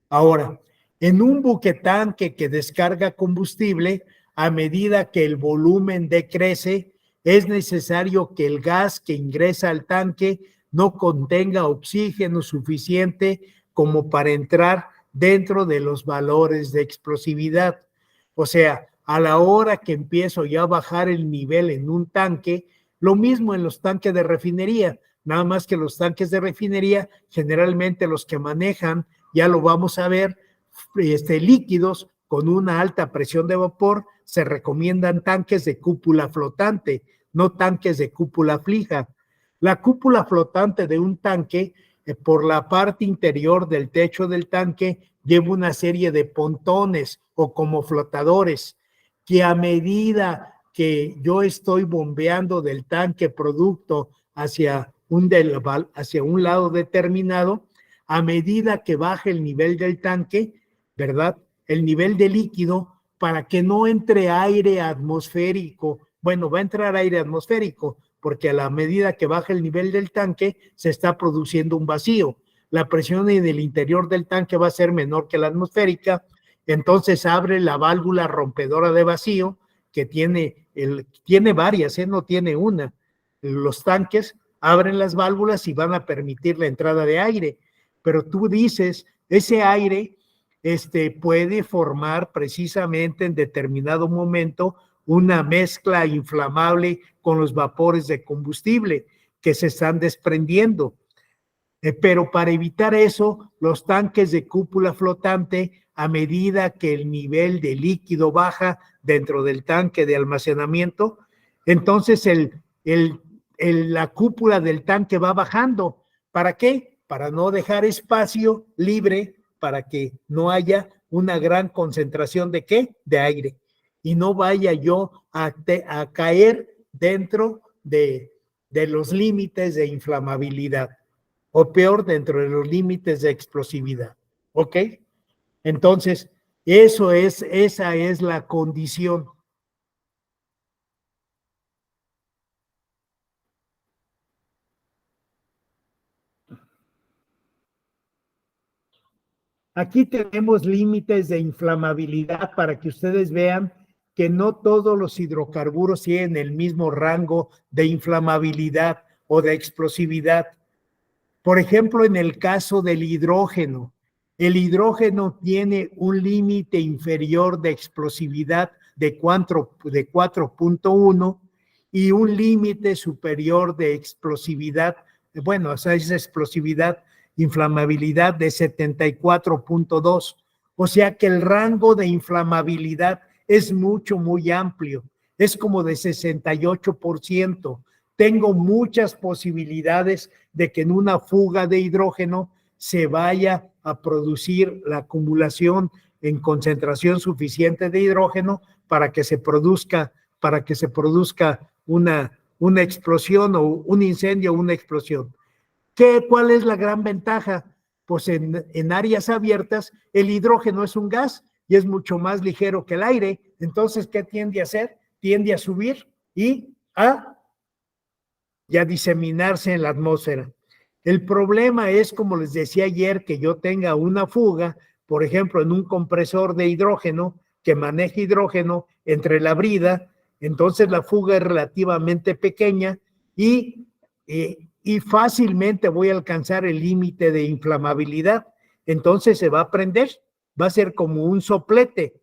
Ahora, en un buquetanque que descarga combustible, a medida que el volumen decrece, es necesario que el gas que ingresa al tanque no contenga oxígeno suficiente como para entrar dentro de los valores de explosividad. O sea, a la hora que empiezo ya a bajar el nivel en un tanque, lo mismo en los tanques de refinería, nada más que los tanques de refinería, generalmente los que manejan, ya lo vamos a ver, líquidos con una alta presión de vapor, se recomiendan tanques de cúpula flotante, no tanques de cúpula fija. La cúpula flotante de un tanque, por la parte interior del techo del tanque, lleva una serie de pontones o como flotadores, que a medida que yo estoy bombeando del tanque producto hacia un lado determinado, a medida que baje el nivel del tanque, ¿verdad? El nivel de líquido, para que no entre aire atmosférico. Bueno, va a entrar aire atmosférico, porque a la medida que baja el nivel del tanque, se está produciendo un vacío. La presión en el interior del tanque va a ser menor que la atmosférica, entonces abre la válvula rompedora de vacío, que tiene varias, no tiene una. Los tanques abren las válvulas y van a permitir la entrada de aire, pero tú dices, ese aire puede formar precisamente en determinado momento una mezcla inflamable con los vapores de combustible que se están desprendiendo. Pero para evitar eso, los tanques de cúpula flotante, a medida que el nivel de líquido baja dentro del tanque de almacenamiento, entonces la cúpula del tanque va bajando. ¿Para qué? Para no dejar espacio libre para que no haya una gran concentración de ¿qué? De aire. Y no vaya yo a caer dentro de los límites de inflamabilidad, o peor, dentro de los límites de explosividad. ¿Ok? Entonces, esa es la condición. Aquí tenemos límites de inflamabilidad para que ustedes vean que no todos los hidrocarburos tienen el mismo rango de inflamabilidad o de explosividad. Por ejemplo, en el caso del hidrógeno, el hidrógeno tiene un límite inferior de explosividad de 4.1 y un límite superior de explosividad, bueno, o sea, esa explosividad, inflamabilidad de 74.2. O sea que el rango de inflamabilidad es muy amplio, es como de 68%. Tengo muchas posibilidades de que en una fuga de hidrógeno se vaya a producir la acumulación en concentración suficiente de hidrógeno para que se produzca una explosión o un incendio o una explosión. ¿Cuál es la gran ventaja? Pues en áreas abiertas el hidrógeno es un gas y es mucho más ligero que el aire. Entonces, ¿qué tiende a hacer? Tiende a subir y a diseminarse en la atmósfera. El problema es, como les decía ayer, que yo tenga una fuga, por ejemplo, en un compresor de hidrógeno que maneje hidrógeno entre la brida, entonces la fuga es relativamente pequeña y fácilmente voy a alcanzar el límite de inflamabilidad. Entonces se va a prender, va a ser como un soplete,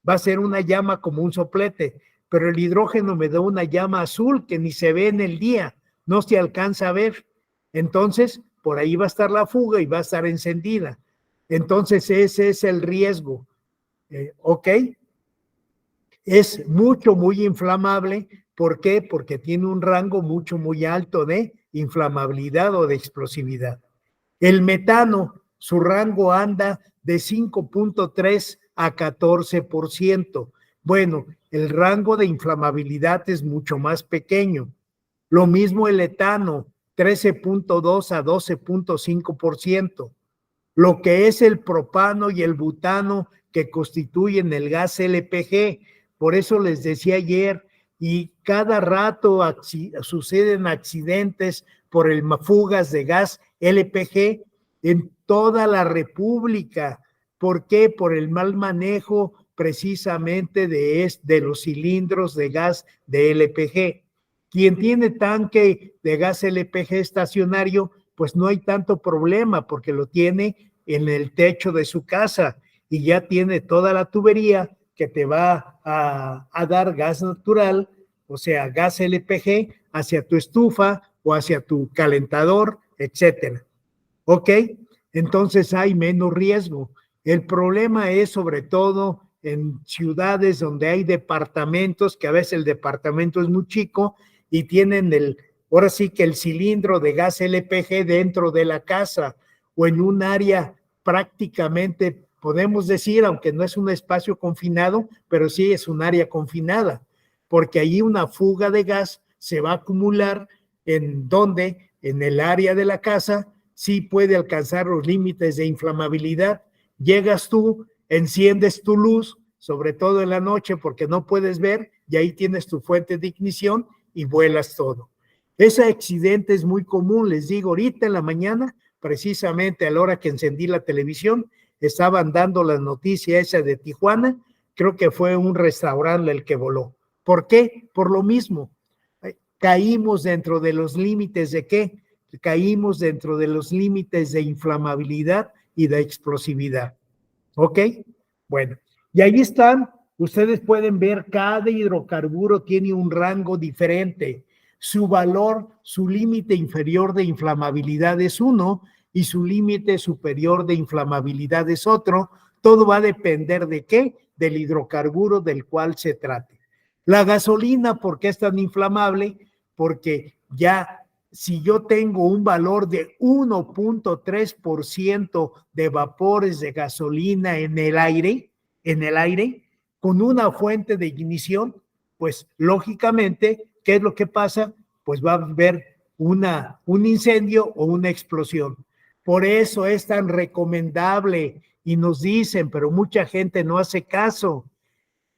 va a ser una llama como un soplete, pero el hidrógeno me da una llama azul que ni se ve en el día, no se alcanza a ver. Entonces, por ahí va a estar la fuga y va a estar encendida. Entonces, ese es el riesgo. ¿Ok? Es mucho, muy inflamable. ¿Por qué? Porque tiene un rango mucho, muy alto de inflamabilidad o de explosividad. El metano, su rango anda de 5.3 a 14%. Bueno, el rango de inflamabilidad es mucho más pequeño. Lo mismo el etano, 13.2 a 12.5%. Lo que es el propano y el butano que constituyen el gas LPG. Por eso les decía ayer, y cada rato suceden accidentes por el fugas de gas LPG en toda la República. ¿Por qué? Por el mal manejo precisamente de los cilindros de gas de LPG. Quien tiene tanque de gas LPG estacionario, pues no hay tanto problema porque lo tiene en el techo de su casa y ya tiene toda la tubería que te va a dar gas natural, o sea, gas LPG hacia tu estufa o hacia tu calentador, etcétera. ¿Ok? Entonces hay menos riesgo. El problema es sobre todo en ciudades donde hay departamentos, que a veces el departamento es muy chico y tienen ahora sí que el cilindro de gas LPG dentro de la casa o en un área prácticamente, podemos decir, aunque no es un espacio confinado, pero sí es un área confinada, porque ahí una fuga de gas se va a acumular en donde, en el área de la casa, sí puede alcanzar los límites de inflamabilidad. Llegas tú, enciendes tu luz, sobre todo en la noche porque no puedes ver, y ahí tienes tu fuente de ignición y vuelas todo. Ese accidente es muy común, les digo, ahorita en la mañana, precisamente a la hora que encendí la televisión, estaban dando la noticia esa de Tijuana, creo que fue un restaurante el que voló. ¿Por qué? Por lo mismo. Caímos dentro de los límites de ¿qué? Caímos dentro de los límites de inflamabilidad y de explosividad. ¿Ok? Bueno, y ahí están, ustedes pueden ver, cada hidrocarburo tiene un rango diferente. Su valor, su límite inferior de inflamabilidad es 1 y su límite superior de inflamabilidad es otro. Todo va a depender de ¿qué? Del hidrocarburo del cual se trate. La gasolina, ¿por qué es tan inflamable? Porque ya si yo tengo un valor de 1.3% de vapores de gasolina en el aire, con una fuente de ignición, pues lógicamente, ¿qué es lo que pasa? Pues va a haber un incendio o una explosión. Por eso es tan recomendable y nos dicen, pero mucha gente no hace caso.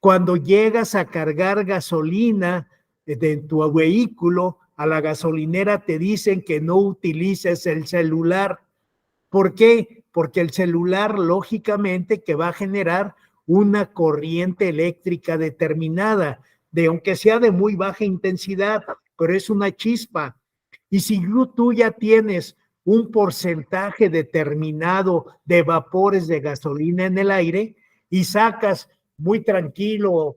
Cuando llegas a cargar gasolina de tu vehículo, a la gasolinera te dicen que no utilices el celular. ¿Por qué? Porque el celular, lógicamente, que va a generar una corriente eléctrica determinada, aunque sea de muy baja intensidad, pero es una chispa. Y si tú ya tienes un porcentaje determinado de vapores de gasolina en el aire y sacas muy tranquilo,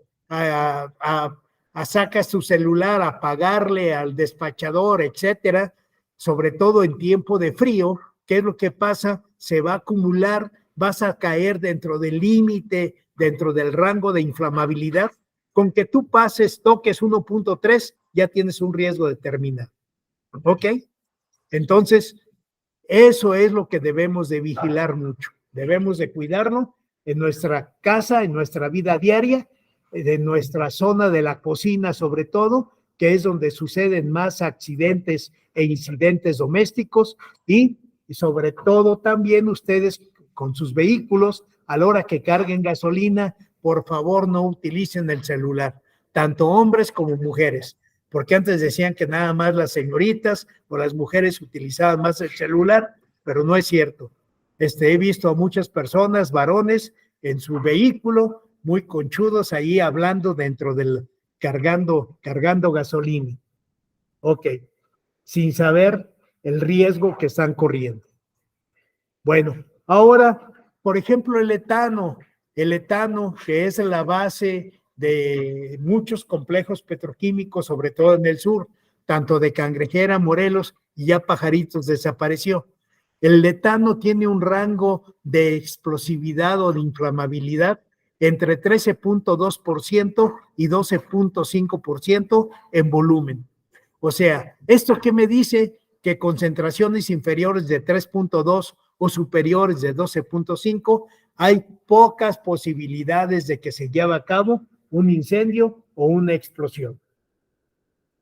sacas tu celular a pagarle al despachador, etcétera, sobre todo en tiempo de frío, ¿qué es lo que pasa? Se va a acumular, vas a caer dentro del límite, dentro del rango de inflamabilidad. Con que tú toques 1.3, ya tienes un riesgo determinado. ¿Ok? Entonces, eso es lo que debemos de vigilar mucho. Debemos de cuidarnos en nuestra casa, en nuestra vida diaria, de nuestra zona de la cocina sobre todo, que es donde suceden más accidentes e incidentes domésticos y sobre todo también ustedes con sus vehículos, a la hora que carguen gasolina, por favor no utilicen el celular, tanto hombres como mujeres, porque antes decían que nada más las señoritas o las mujeres utilizaban más el celular, pero no es cierto. He visto a muchas personas, varones, en su vehículo, muy conchudos ahí hablando dentro del, cargando gasolina. Ok, sin saber el riesgo que están corriendo. Bueno, ahora, por ejemplo, el etano, que es la base de muchos complejos petroquímicos, sobre todo en el sur, tanto de Cangrejera, Morelos, y ya Pajaritos desapareció. El etano tiene un rango de explosividad o de inflamabilidad entre 13.2% y 12.5% en volumen. O sea, ¿esto qué me dice? Que concentraciones inferiores de 3.2 o superiores de 12.5, hay pocas posibilidades de que se lleve a cabo un incendio o una explosión.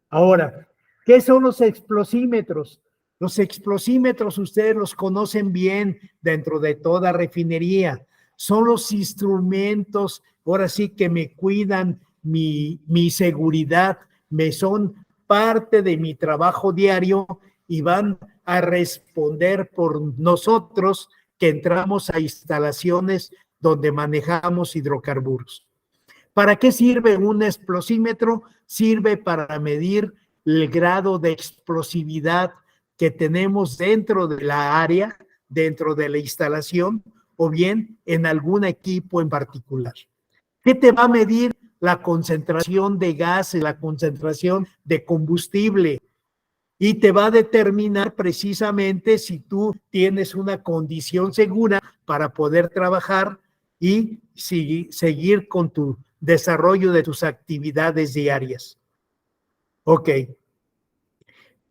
Ahora, ¿qué son los explosímetros? Los explosímetros ustedes los conocen bien dentro de toda refinería. Son los instrumentos, ahora sí que me cuidan mi seguridad, me son parte de mi trabajo diario y van a responder por nosotros que entramos a instalaciones donde manejamos hidrocarburos. ¿Para qué sirve un explosímetro? Sirve para medir el grado de explosividad que tenemos dentro de la área, dentro de la instalación, o bien en algún equipo en particular. ¿Qué te va a medir? La concentración de gases, la concentración de combustible, y te va a determinar precisamente si tú tienes una condición segura para poder trabajar y seguir con tu desarrollo de tus actividades diarias. Ok.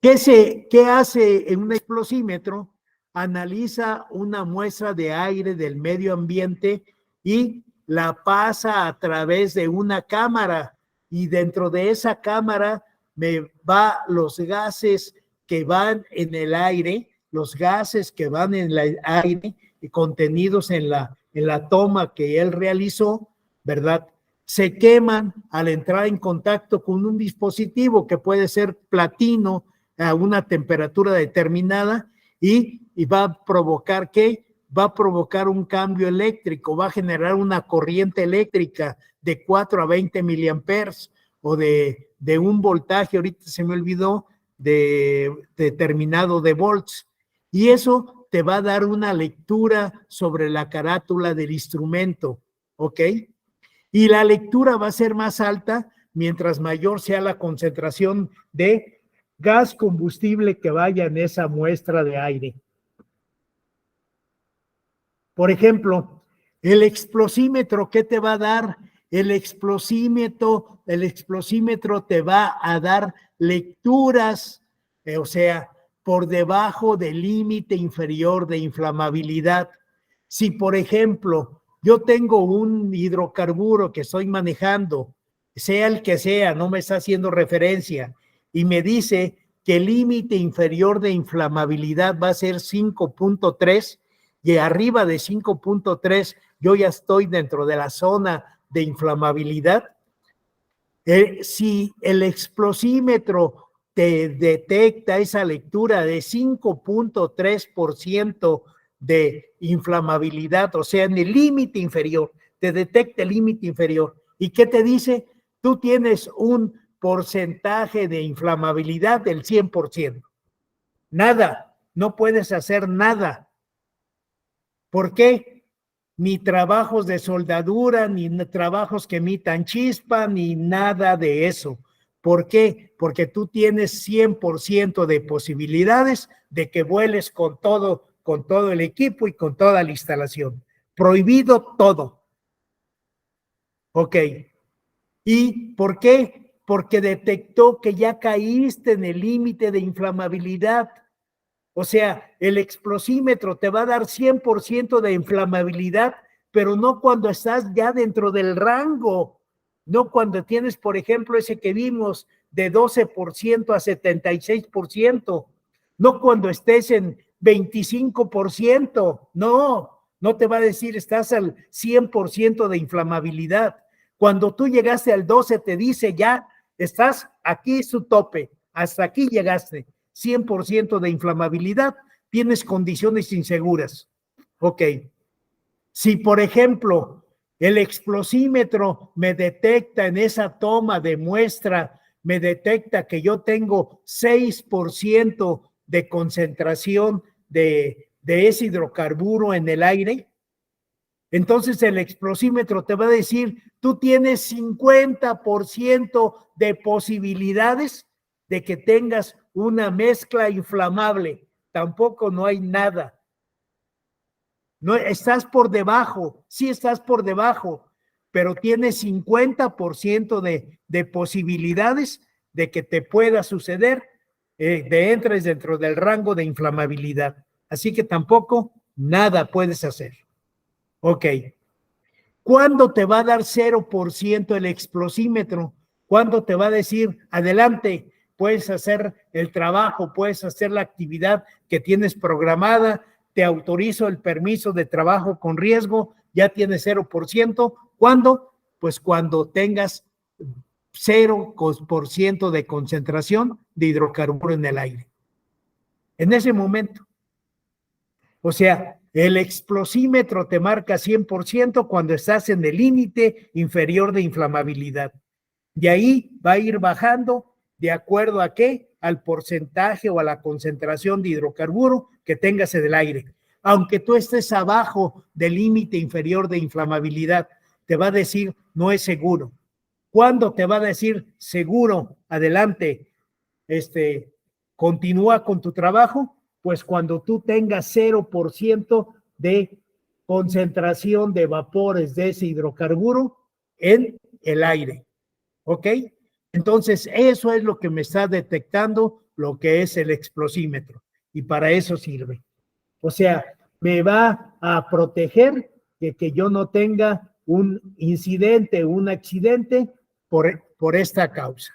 ¿Qué hace en un explosímetro? Analiza una muestra de aire del medio ambiente y la pasa a través de una cámara, y dentro de esa cámara me va los gases que van en el aire, los gases que van en el aire y contenidos en la toma que él realizó, ¿verdad? Se queman al entrar en contacto con un dispositivo que puede ser platino a una temperatura determinada y va a provocar ¿qué? Va a provocar un cambio eléctrico, va a generar una corriente eléctrica de 4 a 20 miliamperes o de un voltaje, ahorita se me olvidó, de determinado de volts, y eso te va a dar una lectura sobre la carátula del instrumento, ¿ok? Y la lectura va a ser más alta mientras mayor sea la concentración de gas combustible que vaya en esa muestra de aire. Por ejemplo, el explosímetro, ¿qué te va a dar? El explosímetro te va a dar lecturas, o sea, por debajo del límite inferior de inflamabilidad. Si, por ejemplo, yo tengo un hidrocarburo que estoy manejando, sea el que sea, no me está haciendo referencia, y me dice que el límite inferior de inflamabilidad va a ser 5.3, y arriba de 5.3 yo ya estoy dentro de la zona de inflamabilidad. Si el explosímetro te detecta esa lectura de 5.3% de inflamabilidad, o sea, en el límite inferior, te detecta el límite inferior. ¿Y qué te dice? Tú tienes un porcentaje de inflamabilidad del 100%. Nada, no puedes hacer nada. ¿Por qué? Ni trabajos de soldadura, ni trabajos que emitan chispa, ni nada de eso. ¿Por qué? Porque tú tienes 100% de posibilidades de que vueles con todo el equipo y con toda la instalación. Prohibido todo. Ok. ¿Y por qué? Porque detectó que ya caíste en el límite de inflamabilidad. O sea, el explosímetro te va a dar 100% de inflamabilidad, pero no cuando estás ya dentro del rango, no cuando tienes, por ejemplo, ese que vimos de 12% a 76%, no cuando estés en 25%, no te va a decir estás al 100% de inflamabilidad. Cuando tú llegaste al 12 te dice ya estás aquí su tope, hasta aquí llegaste. 100% de inflamabilidad, tienes condiciones inseguras. Ok. Si, por ejemplo, el explosímetro me detecta en esa toma de muestra, me detecta que yo tengo 6% de concentración de ese hidrocarburo en el aire, entonces el explosímetro te va a decir, tú tienes 50% de posibilidades de que tengas una mezcla inflamable. Tampoco no hay nada. No, estás por debajo, sí estás por debajo, pero tienes 50% de posibilidades de que te pueda suceder, entres dentro del rango de inflamabilidad. Así que tampoco nada puedes hacer. Ok. ¿Cuándo te va a dar 0% el explosímetro? ¿Cuándo te va a decir, adelante, puedes hacer el trabajo, puedes hacer la actividad que tienes programada, te autorizo el permiso de trabajo con riesgo, ya tienes 0%? ¿Cuándo? Pues cuando tengas 0% de concentración de hidrocarburo en el aire. En ese momento. O sea, el explosímetro te marca 100% cuando estás en el límite inferior de inflamabilidad. De ahí va a ir bajando de acuerdo a qué, al porcentaje o a la concentración de hidrocarburo que tengas en el aire. Aunque tú estés abajo del límite inferior de inflamabilidad, te va a decir no es seguro. ¿Cuándo te va a decir seguro? Adelante, continúa con tu trabajo. Pues cuando tú tengas 0% de concentración de vapores de ese hidrocarburo en el aire. ¿Ok? Entonces, eso es lo que me está detectando lo que es el explosímetro. Y para eso sirve. O sea, me va a proteger de que yo no tenga un incidente, un accidente por esta causa.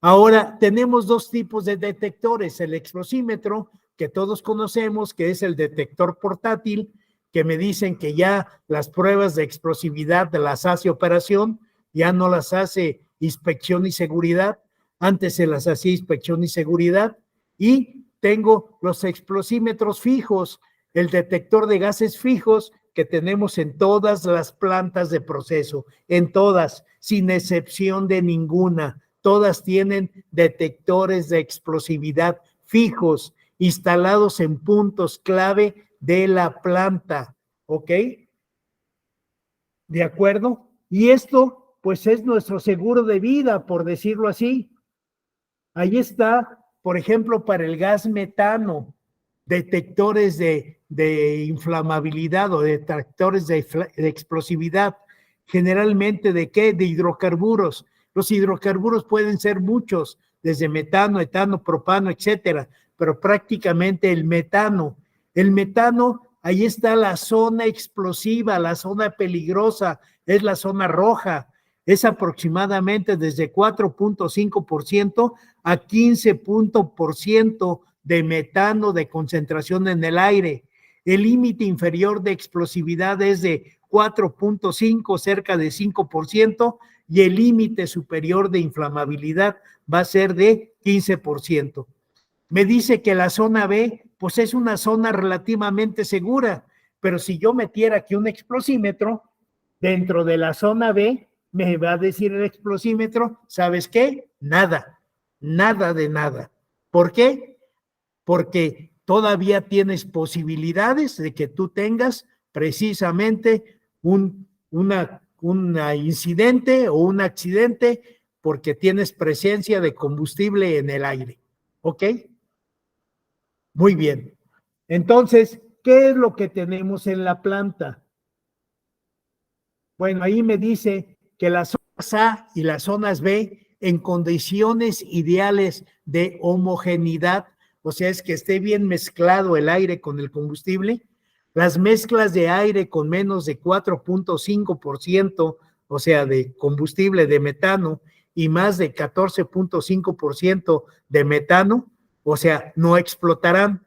Ahora, tenemos dos tipos de detectores, el explosímetro, que todos conocemos, que es el detector portátil, que me dicen que ya las pruebas de explosividad las hace operación, ya no las hace inspección y seguridad, antes se las hacía inspección y seguridad, y tengo los explosímetros fijos, el detector de gases fijos que tenemos en todas las plantas de proceso, en todas, sin excepción de ninguna. Todas tienen detectores de explosividad fijos, instalados en puntos clave de la planta, ¿ok? ¿De acuerdo? Y esto, pues, es nuestro seguro de vida, por decirlo así. Ahí está, por ejemplo, para el gas metano, detectores de inflamabilidad o detectores de explosividad. Generalmente, ¿de qué? De hidrocarburos. Los hidrocarburos pueden ser muchos, desde metano, etano, propano, etcétera, pero prácticamente el metano, ahí está la zona explosiva, la zona peligrosa, es la zona roja, es aproximadamente desde 4.5% a 15% de metano de concentración en el aire. El límite inferior de explosividad es de 4.5, cerca de 5%, y el límite superior de inflamabilidad va a ser de 15%. Me dice que la zona B, pues es una zona relativamente segura, pero si yo metiera aquí un explosímetro dentro de la zona B, me va a decir el explosímetro, ¿sabes qué? Nada, nada de nada. ¿Por qué? Porque todavía tienes posibilidades de que tú tengas precisamente un incidente o un accidente porque tienes presencia de combustible en el aire. ¿Ok? Muy bien. Entonces, ¿qué es lo que tenemos en la planta? Bueno, ahí me dice que las zonas A y las zonas B en condiciones ideales de homogeneidad, o sea, es que esté bien mezclado el aire con el combustible. Las mezclas de aire con menos de 4.5%, o sea, de combustible de metano, y más de 14.5% de metano, o sea, no explotarán,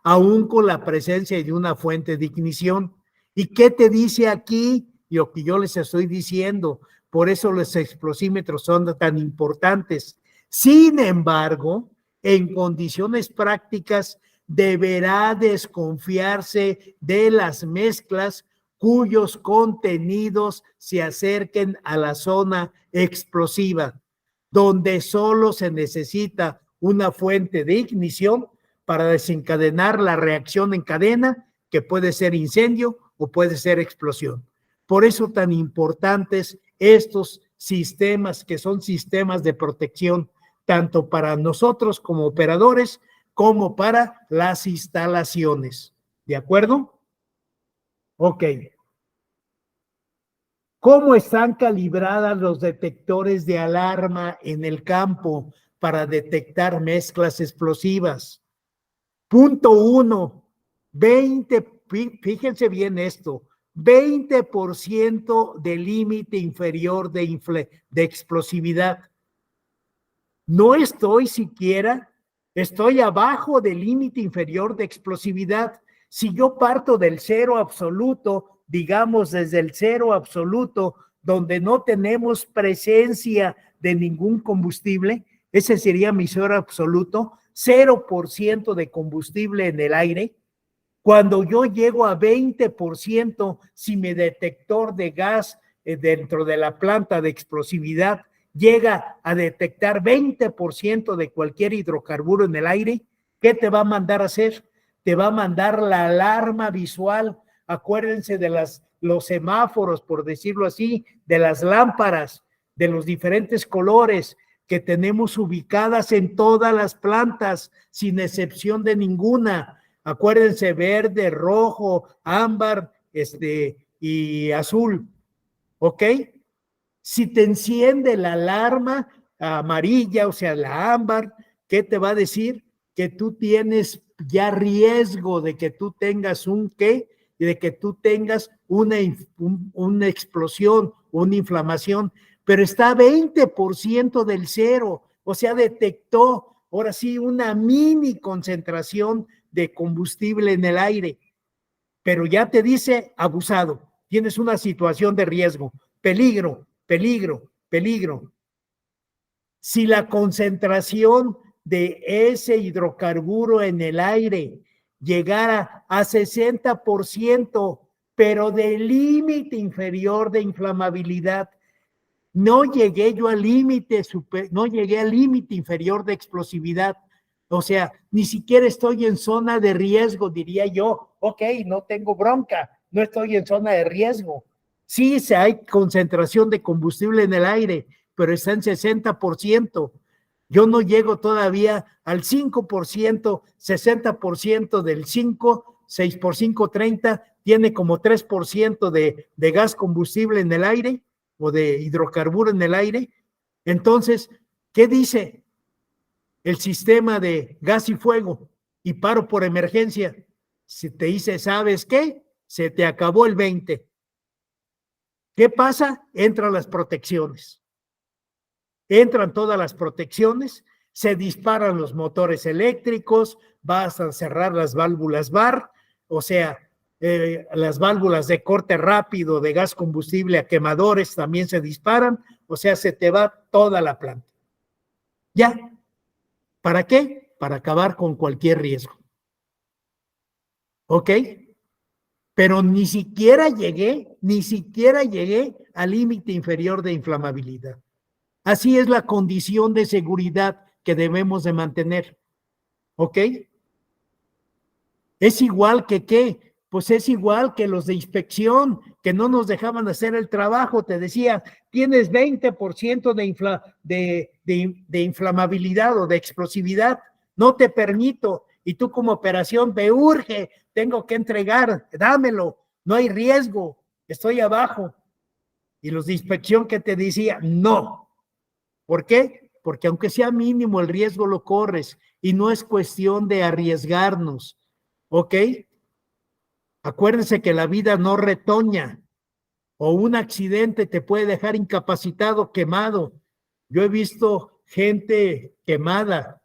aún con la presencia de una fuente de ignición. ¿Y qué te dice aquí? Lo que yo les estoy diciendo, por eso los explosímetros son tan importantes. Sin embargo, en condiciones prácticas, deberá desconfiarse de las mezclas cuyos contenidos se acerquen a la zona explosiva, donde solo se necesita una fuente de ignición para desencadenar la reacción en cadena, que puede ser incendio o puede ser explosión. Por eso tan importantes estos sistemas, que son sistemas de protección, tanto para nosotros como operadores, como para las instalaciones. ¿De acuerdo? Ok. ¿Cómo están calibradas los detectores de alarma en el campo para detectar mezclas explosivas? Punto 1, fíjense bien esto, 20% de límite inferior de explosividad. No estoy siquiera, estoy abajo del límite inferior de explosividad. Si yo parto del cero absoluto, digamos desde el cero absoluto, donde no tenemos presencia de ningún combustible, ese sería mi cero absoluto, 0% de combustible en el aire. Cuando yo llego a 20%, si mi detector de gas dentro de la planta de explosividad llega a detectar 20% de cualquier hidrocarburo en el aire, ¿qué te va a mandar a hacer? Te va a mandar la alarma visual. Acuérdense de los semáforos, por decirlo así, de las lámparas, de los diferentes colores que tenemos ubicadas en todas las plantas, sin excepción de ninguna. Acuérdense, verde, rojo, ámbar, y azul, ¿ok? Si te enciende la alarma amarilla, o sea, la ámbar, ¿qué te va a decir? Que tú tienes ya riesgo de que tú tengas y de que tú tengas una explosión, una inflamación, pero está a 20% del cero, o sea, detectó, ahora sí, una mini concentración de combustible en el aire, pero ya te dice abusado, tienes una situación de riesgo, peligro, peligro, peligro. Si la concentración de ese hidrocarburo en el aire llegara a 60%, pero del límite inferior de inflamabilidad, no llegué yo al límite, no llegué al límite inferior de explosividad. O sea, ni siquiera estoy en zona de riesgo, diría yo. Ok, no tengo bronca, no estoy en zona de riesgo. Sí, hay concentración de combustible en el aire, pero está en 60%. Yo no llego todavía al 5%, 60% del 5, 6 por 5, 30, tiene como 3% de gas combustible en el aire o de hidrocarburo en el aire. Entonces, ¿qué dice el sistema de gas y fuego y paro por emergencia? Si te dice, ¿sabes qué? Se te acabó el 20. ¿Qué pasa? Entran las protecciones. Entran todas las protecciones, se disparan los motores eléctricos, vas a cerrar las válvulas VAR, o sea, las válvulas de corte rápido de gas combustible a quemadores también se disparan, o sea, se te va toda la planta. ¿Ya? ¿Para qué? Para acabar con cualquier riesgo. ¿Ok? Pero ni siquiera llegué al límite inferior de inflamabilidad. Así es la condición de seguridad que debemos de mantener. ¿Ok? Es igual que ¿qué? Pues es igual que los de inspección, que no nos dejaban hacer el trabajo. Te decía, tienes 20% de inflamabilidad o de explosividad, no te permito. Y tú como operación, me urge, tengo que entregar, dámelo, no hay riesgo, estoy abajo. Y los de inspección que te decía, no. ¿Por qué? Porque aunque sea mínimo, el riesgo lo corres y no es cuestión de arriesgarnos. ¿Ok? Acuérdense que la vida no retoña o un accidente te puede dejar incapacitado, quemado. Yo he visto gente quemada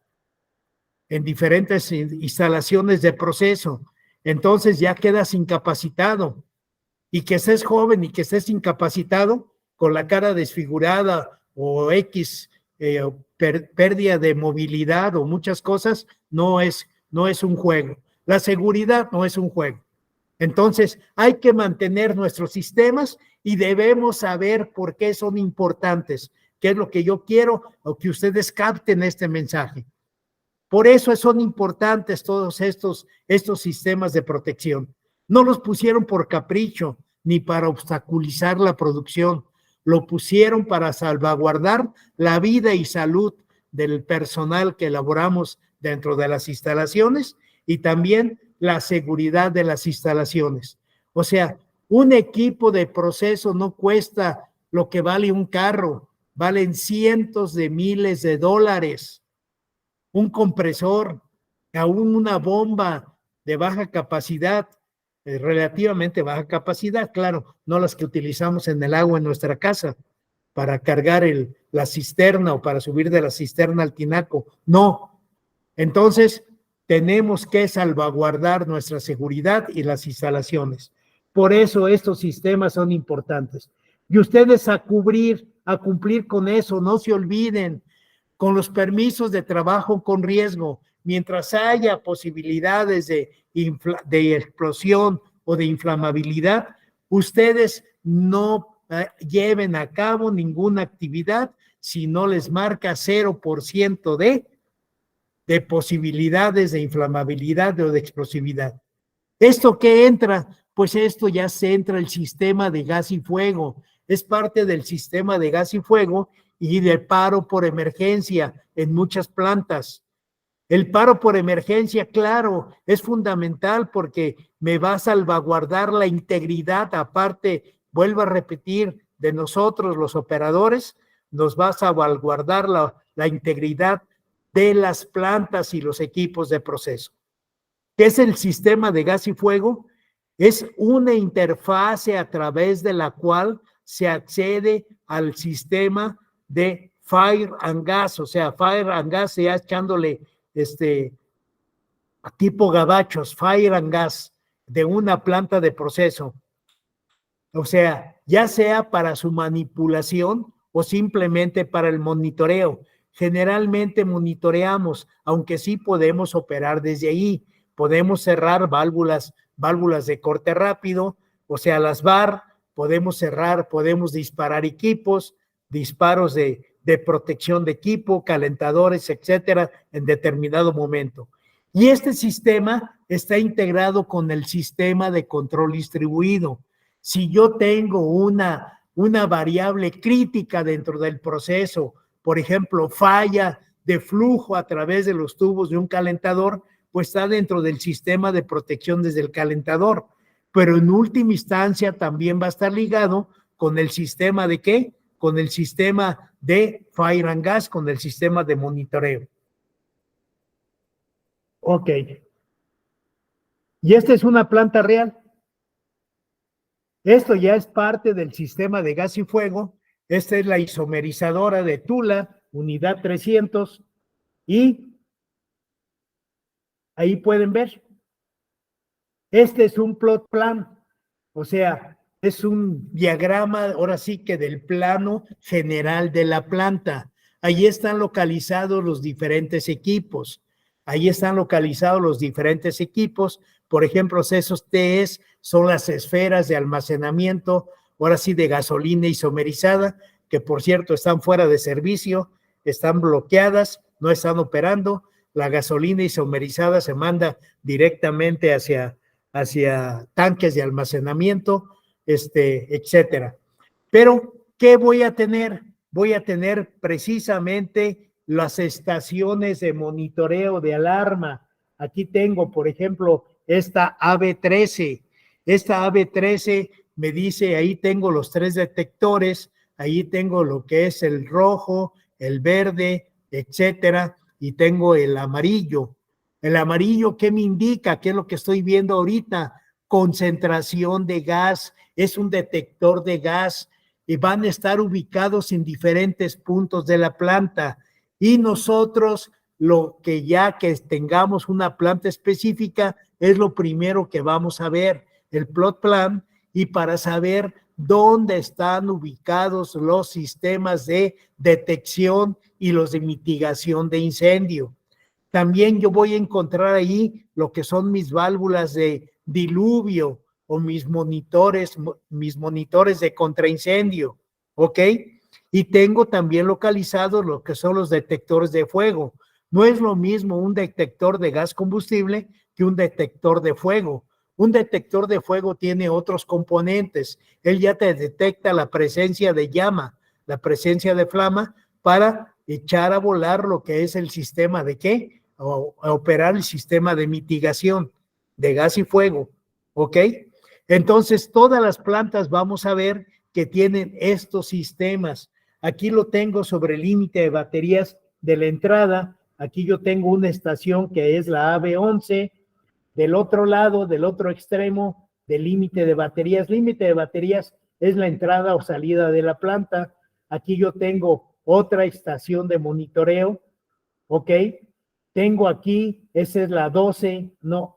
en diferentes instalaciones de proceso. Entonces ya quedas incapacitado. Y que estés joven y que estés incapacitado con la cara desfigurada o X pérdida de movilidad o muchas cosas, no es un juego. La seguridad no es un juego. Entonces, hay que mantener nuestros sistemas y debemos saber por qué son importantes, qué es lo que yo quiero o que ustedes capten este mensaje. Por eso son importantes todos estos sistemas de protección. No los pusieron por capricho ni para obstaculizar la producción, lo pusieron para salvaguardar la vida y salud del personal que elaboramos dentro de las instalaciones y también la seguridad de las instalaciones. O sea, Un equipo de proceso no cuesta lo que vale un carro, valen cientos de miles de dólares. Un compresor, aún una bomba de baja capacidad, relativamente baja capacidad, claro, no las que utilizamos en el agua en nuestra casa para cargar la cisterna o para subir de la cisterna al tinaco, no. Entonces, tenemos que salvaguardar nuestra seguridad y las instalaciones. Por eso estos sistemas son importantes. Y ustedes a cumplir con eso, no se olviden, con los permisos de trabajo con riesgo, mientras haya posibilidades de explosión o de inflamabilidad, ustedes no lleven a cabo ninguna actividad si no les marca 0% de posibilidades de inflamabilidad o de explosividad. ¿Esto qué entra? Pues esto ya se entra el sistema de gas y fuego, es parte del sistema de gas y fuego y de paro por emergencia en muchas plantas. El paro por emergencia, claro, es fundamental porque me va a salvaguardar la integridad, aparte, vuelvo a repetir, de nosotros los operadores, nos va a salvaguardar la integridad de las plantas y los equipos de proceso. ¿Qué es el sistema de gas y fuego? Es una interfase a través de la cual se accede al sistema de fire and gas, o sea, fire and gas ya echándole tipo gabachos, fire and gas, de una planta de proceso. O sea, ya sea para su manipulación o simplemente para el monitoreo. Generalmente monitoreamos, aunque sí podemos operar desde ahí. Podemos cerrar válvulas de corte rápido, o sea, las VAR, podemos cerrar, podemos disparar equipos, disparos de protección de equipo, calentadores, etcétera, en determinado momento. Y este sistema está integrado con el sistema de control distribuido. Si yo tengo una variable crítica dentro del proceso, por ejemplo, falla de flujo a través de los tubos de un calentador, pues está dentro del sistema de protección desde el calentador. Pero en última instancia también va a estar ligado con el sistema de ¿qué? Con el sistema de fire and gas, con el sistema de monitoreo. Ok. Y esta es una planta real. Esto ya es parte del sistema de gas y fuego. Esta es la isomerizadora de Tula, unidad 300. Y ahí pueden ver. Este es un plot plan. O sea, es un diagrama, ahora sí que del plano general de la planta. Ahí están localizados los diferentes equipos. Ahí están localizados los diferentes equipos. Por ejemplo, esos TEs son las esferas de almacenamiento, ahora sí de gasolina isomerizada, que por cierto están fuera de servicio, están bloqueadas, no están operando. La gasolina isomerizada se manda directamente hacia tanques de almacenamiento, etcétera. Pero, ¿qué voy a tener? Voy a tener precisamente las estaciones de monitoreo de alarma. Aquí tengo, por ejemplo, esta AB13. Esta AB13 me dice, ahí tengo los 3 detectores, ahí tengo lo que es el rojo, el verde, etcétera, y tengo el amarillo. El amarillo, ¿qué me indica? ¿Qué es lo que estoy viendo ahorita? Concentración de gas, es un detector de gas y van a estar ubicados en diferentes puntos de la planta. Y nosotros, lo que ya que tengamos una planta específica, es lo primero que vamos a ver, el plot plan, y para saber dónde están ubicados los sistemas de detección y los de mitigación de incendio. También yo voy a encontrar ahí lo que son mis válvulas de diluvio o mis monitores de contraincendio, ¿ok? Y tengo también localizados lo que son los detectores de fuego. No es lo mismo un detector de gas combustible que un detector de fuego. Un detector de fuego tiene otros componentes. Él ya te detecta la presencia de llama, la presencia de flama, para echar a volar lo que es el sistema de ¿qué? A operar el sistema de mitigación de gas y fuego, ¿ok? Entonces, todas las plantas vamos a ver que tienen estos sistemas. Aquí lo tengo sobre el límite de baterías de la entrada. Aquí yo tengo una estación que es la AB11. Del otro lado, del otro extremo del límite de baterías. Límite de baterías es la entrada o salida de la planta. Aquí yo tengo otra estación de monitoreo, ¿ok? Tengo aquí, esa es la 12, no,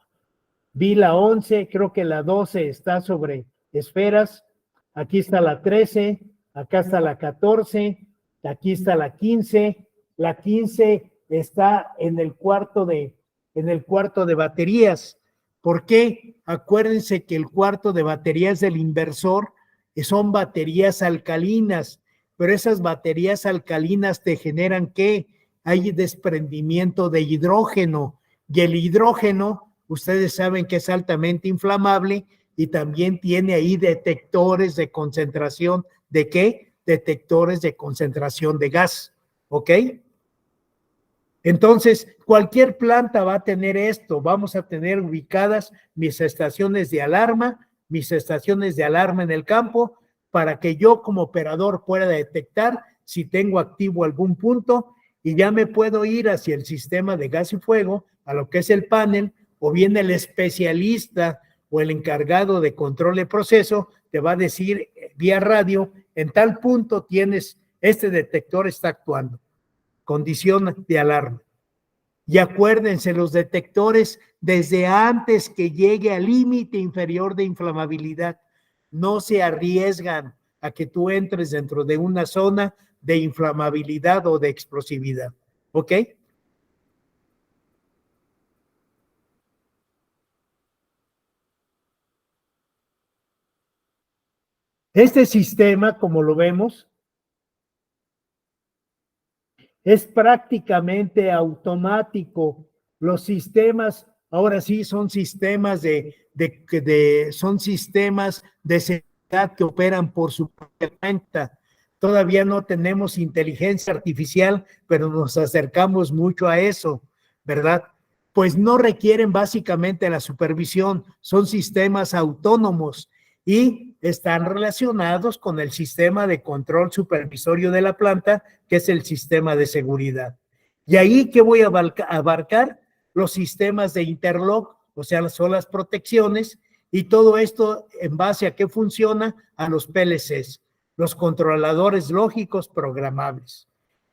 vi la 11, creo que la 12 está sobre esferas. Aquí está la 13, acá está la 14, aquí está la 15. La 15 está en el cuarto de baterías. ¿Por qué? Acuérdense que el cuarto de baterías del inversor son baterías alcalinas, pero esas baterías alcalinas te generan ¿qué? Hay desprendimiento de hidrógeno, y el hidrógeno, ustedes saben que es altamente inflamable y también tiene ahí detectores de concentración ¿de qué? Detectores de concentración de gas, ¿ok? Entonces, cualquier planta va a tener esto. Vamos a tener ubicadas mis estaciones de alarma en el campo, para que yo como operador pueda detectar si tengo activo algún punto y ya me puedo ir hacia el sistema de gas y fuego, a lo que es el panel, o bien el especialista o el encargado de control de proceso te va a decir vía radio, en tal punto tienes, este detector está actuando. Condición de alarma. Y acuérdense, los detectores, desde antes que llegue al límite inferior de inflamabilidad, no se arriesgan a que tú entres dentro de una zona de inflamabilidad o de explosividad. ¿Ok? Este sistema, como lo vemos, es prácticamente automático. Los sistemas, ahora sí, son sistemas son sistemas de seguridad que operan por su propia cuenta. Todavía no tenemos inteligencia artificial, pero nos acercamos mucho a eso, ¿verdad? Pues no requieren básicamente la supervisión, son sistemas autónomos y están relacionados con el sistema de control supervisorio de la planta, que es el sistema de seguridad. Y ahí que voy a abarcar los sistemas de interlock, o sea, son las protecciones, y todo esto en base a qué funciona, a los PLCs, los controladores lógicos programables.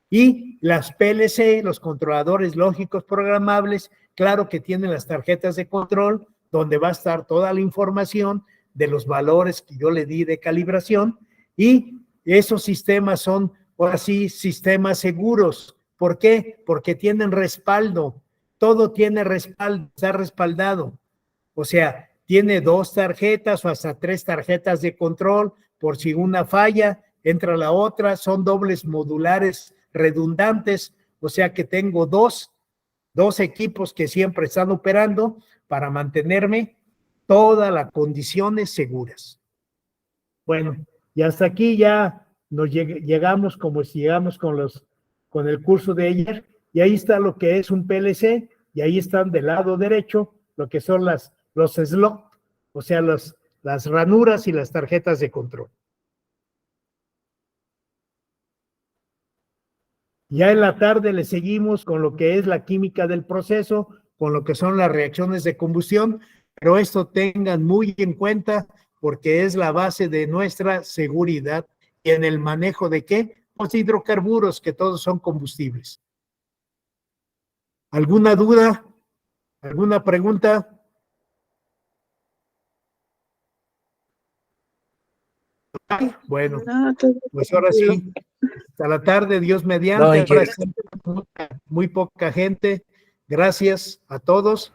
Y las PLC, los controladores lógicos programables, claro que tienen las tarjetas de control, donde va a estar toda la información de los valores que yo le di de calibración, y esos sistemas son, ahora sí, sistemas seguros. ¿Por qué? Porque tienen respaldo, todo tiene respaldo, está respaldado. O sea, tiene 2 tarjetas o hasta 3 tarjetas de control, por si una falla, entra la otra, son dobles modulares redundantes, o sea que tengo dos equipos que siempre están operando para mantenerme todas las condiciones seguras. Bueno, y hasta aquí ya nos llegamos como si llegamos con el curso de ayer, y ahí está lo que es un PLC, y ahí están del lado derecho lo que son los slots, o sea, las ranuras y las tarjetas de control. Ya en la tarde le seguimos con lo que es la química del proceso, con lo que son las reacciones de combustión, pero esto tengan muy en cuenta porque es la base de nuestra seguridad y en el manejo de ¿qué? Los hidrocarburos, que todos son combustibles. ¿Alguna duda? ¿Alguna pregunta? Bueno, pues ahora sí, hasta la tarde, Dios mediante. Ahora sí, muy poca gente. Gracias a todos.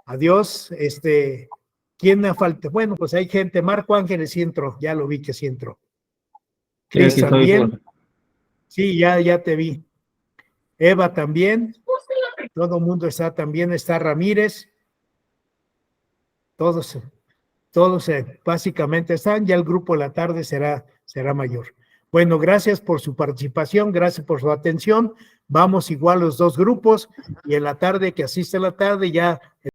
Adiós. ¿Quién me falta? Bueno, pues hay gente. Marco Ángeles sí entró, ya lo vi que sí entró. Cris también. Sí, ya te vi. Eva también. Todo el mundo está también. Está Ramírez. Todos básicamente están. Ya el grupo de la tarde será mayor. Bueno, gracias por su participación, gracias por su atención. Vamos igual los 2 grupos y en la tarde que asiste la tarde ya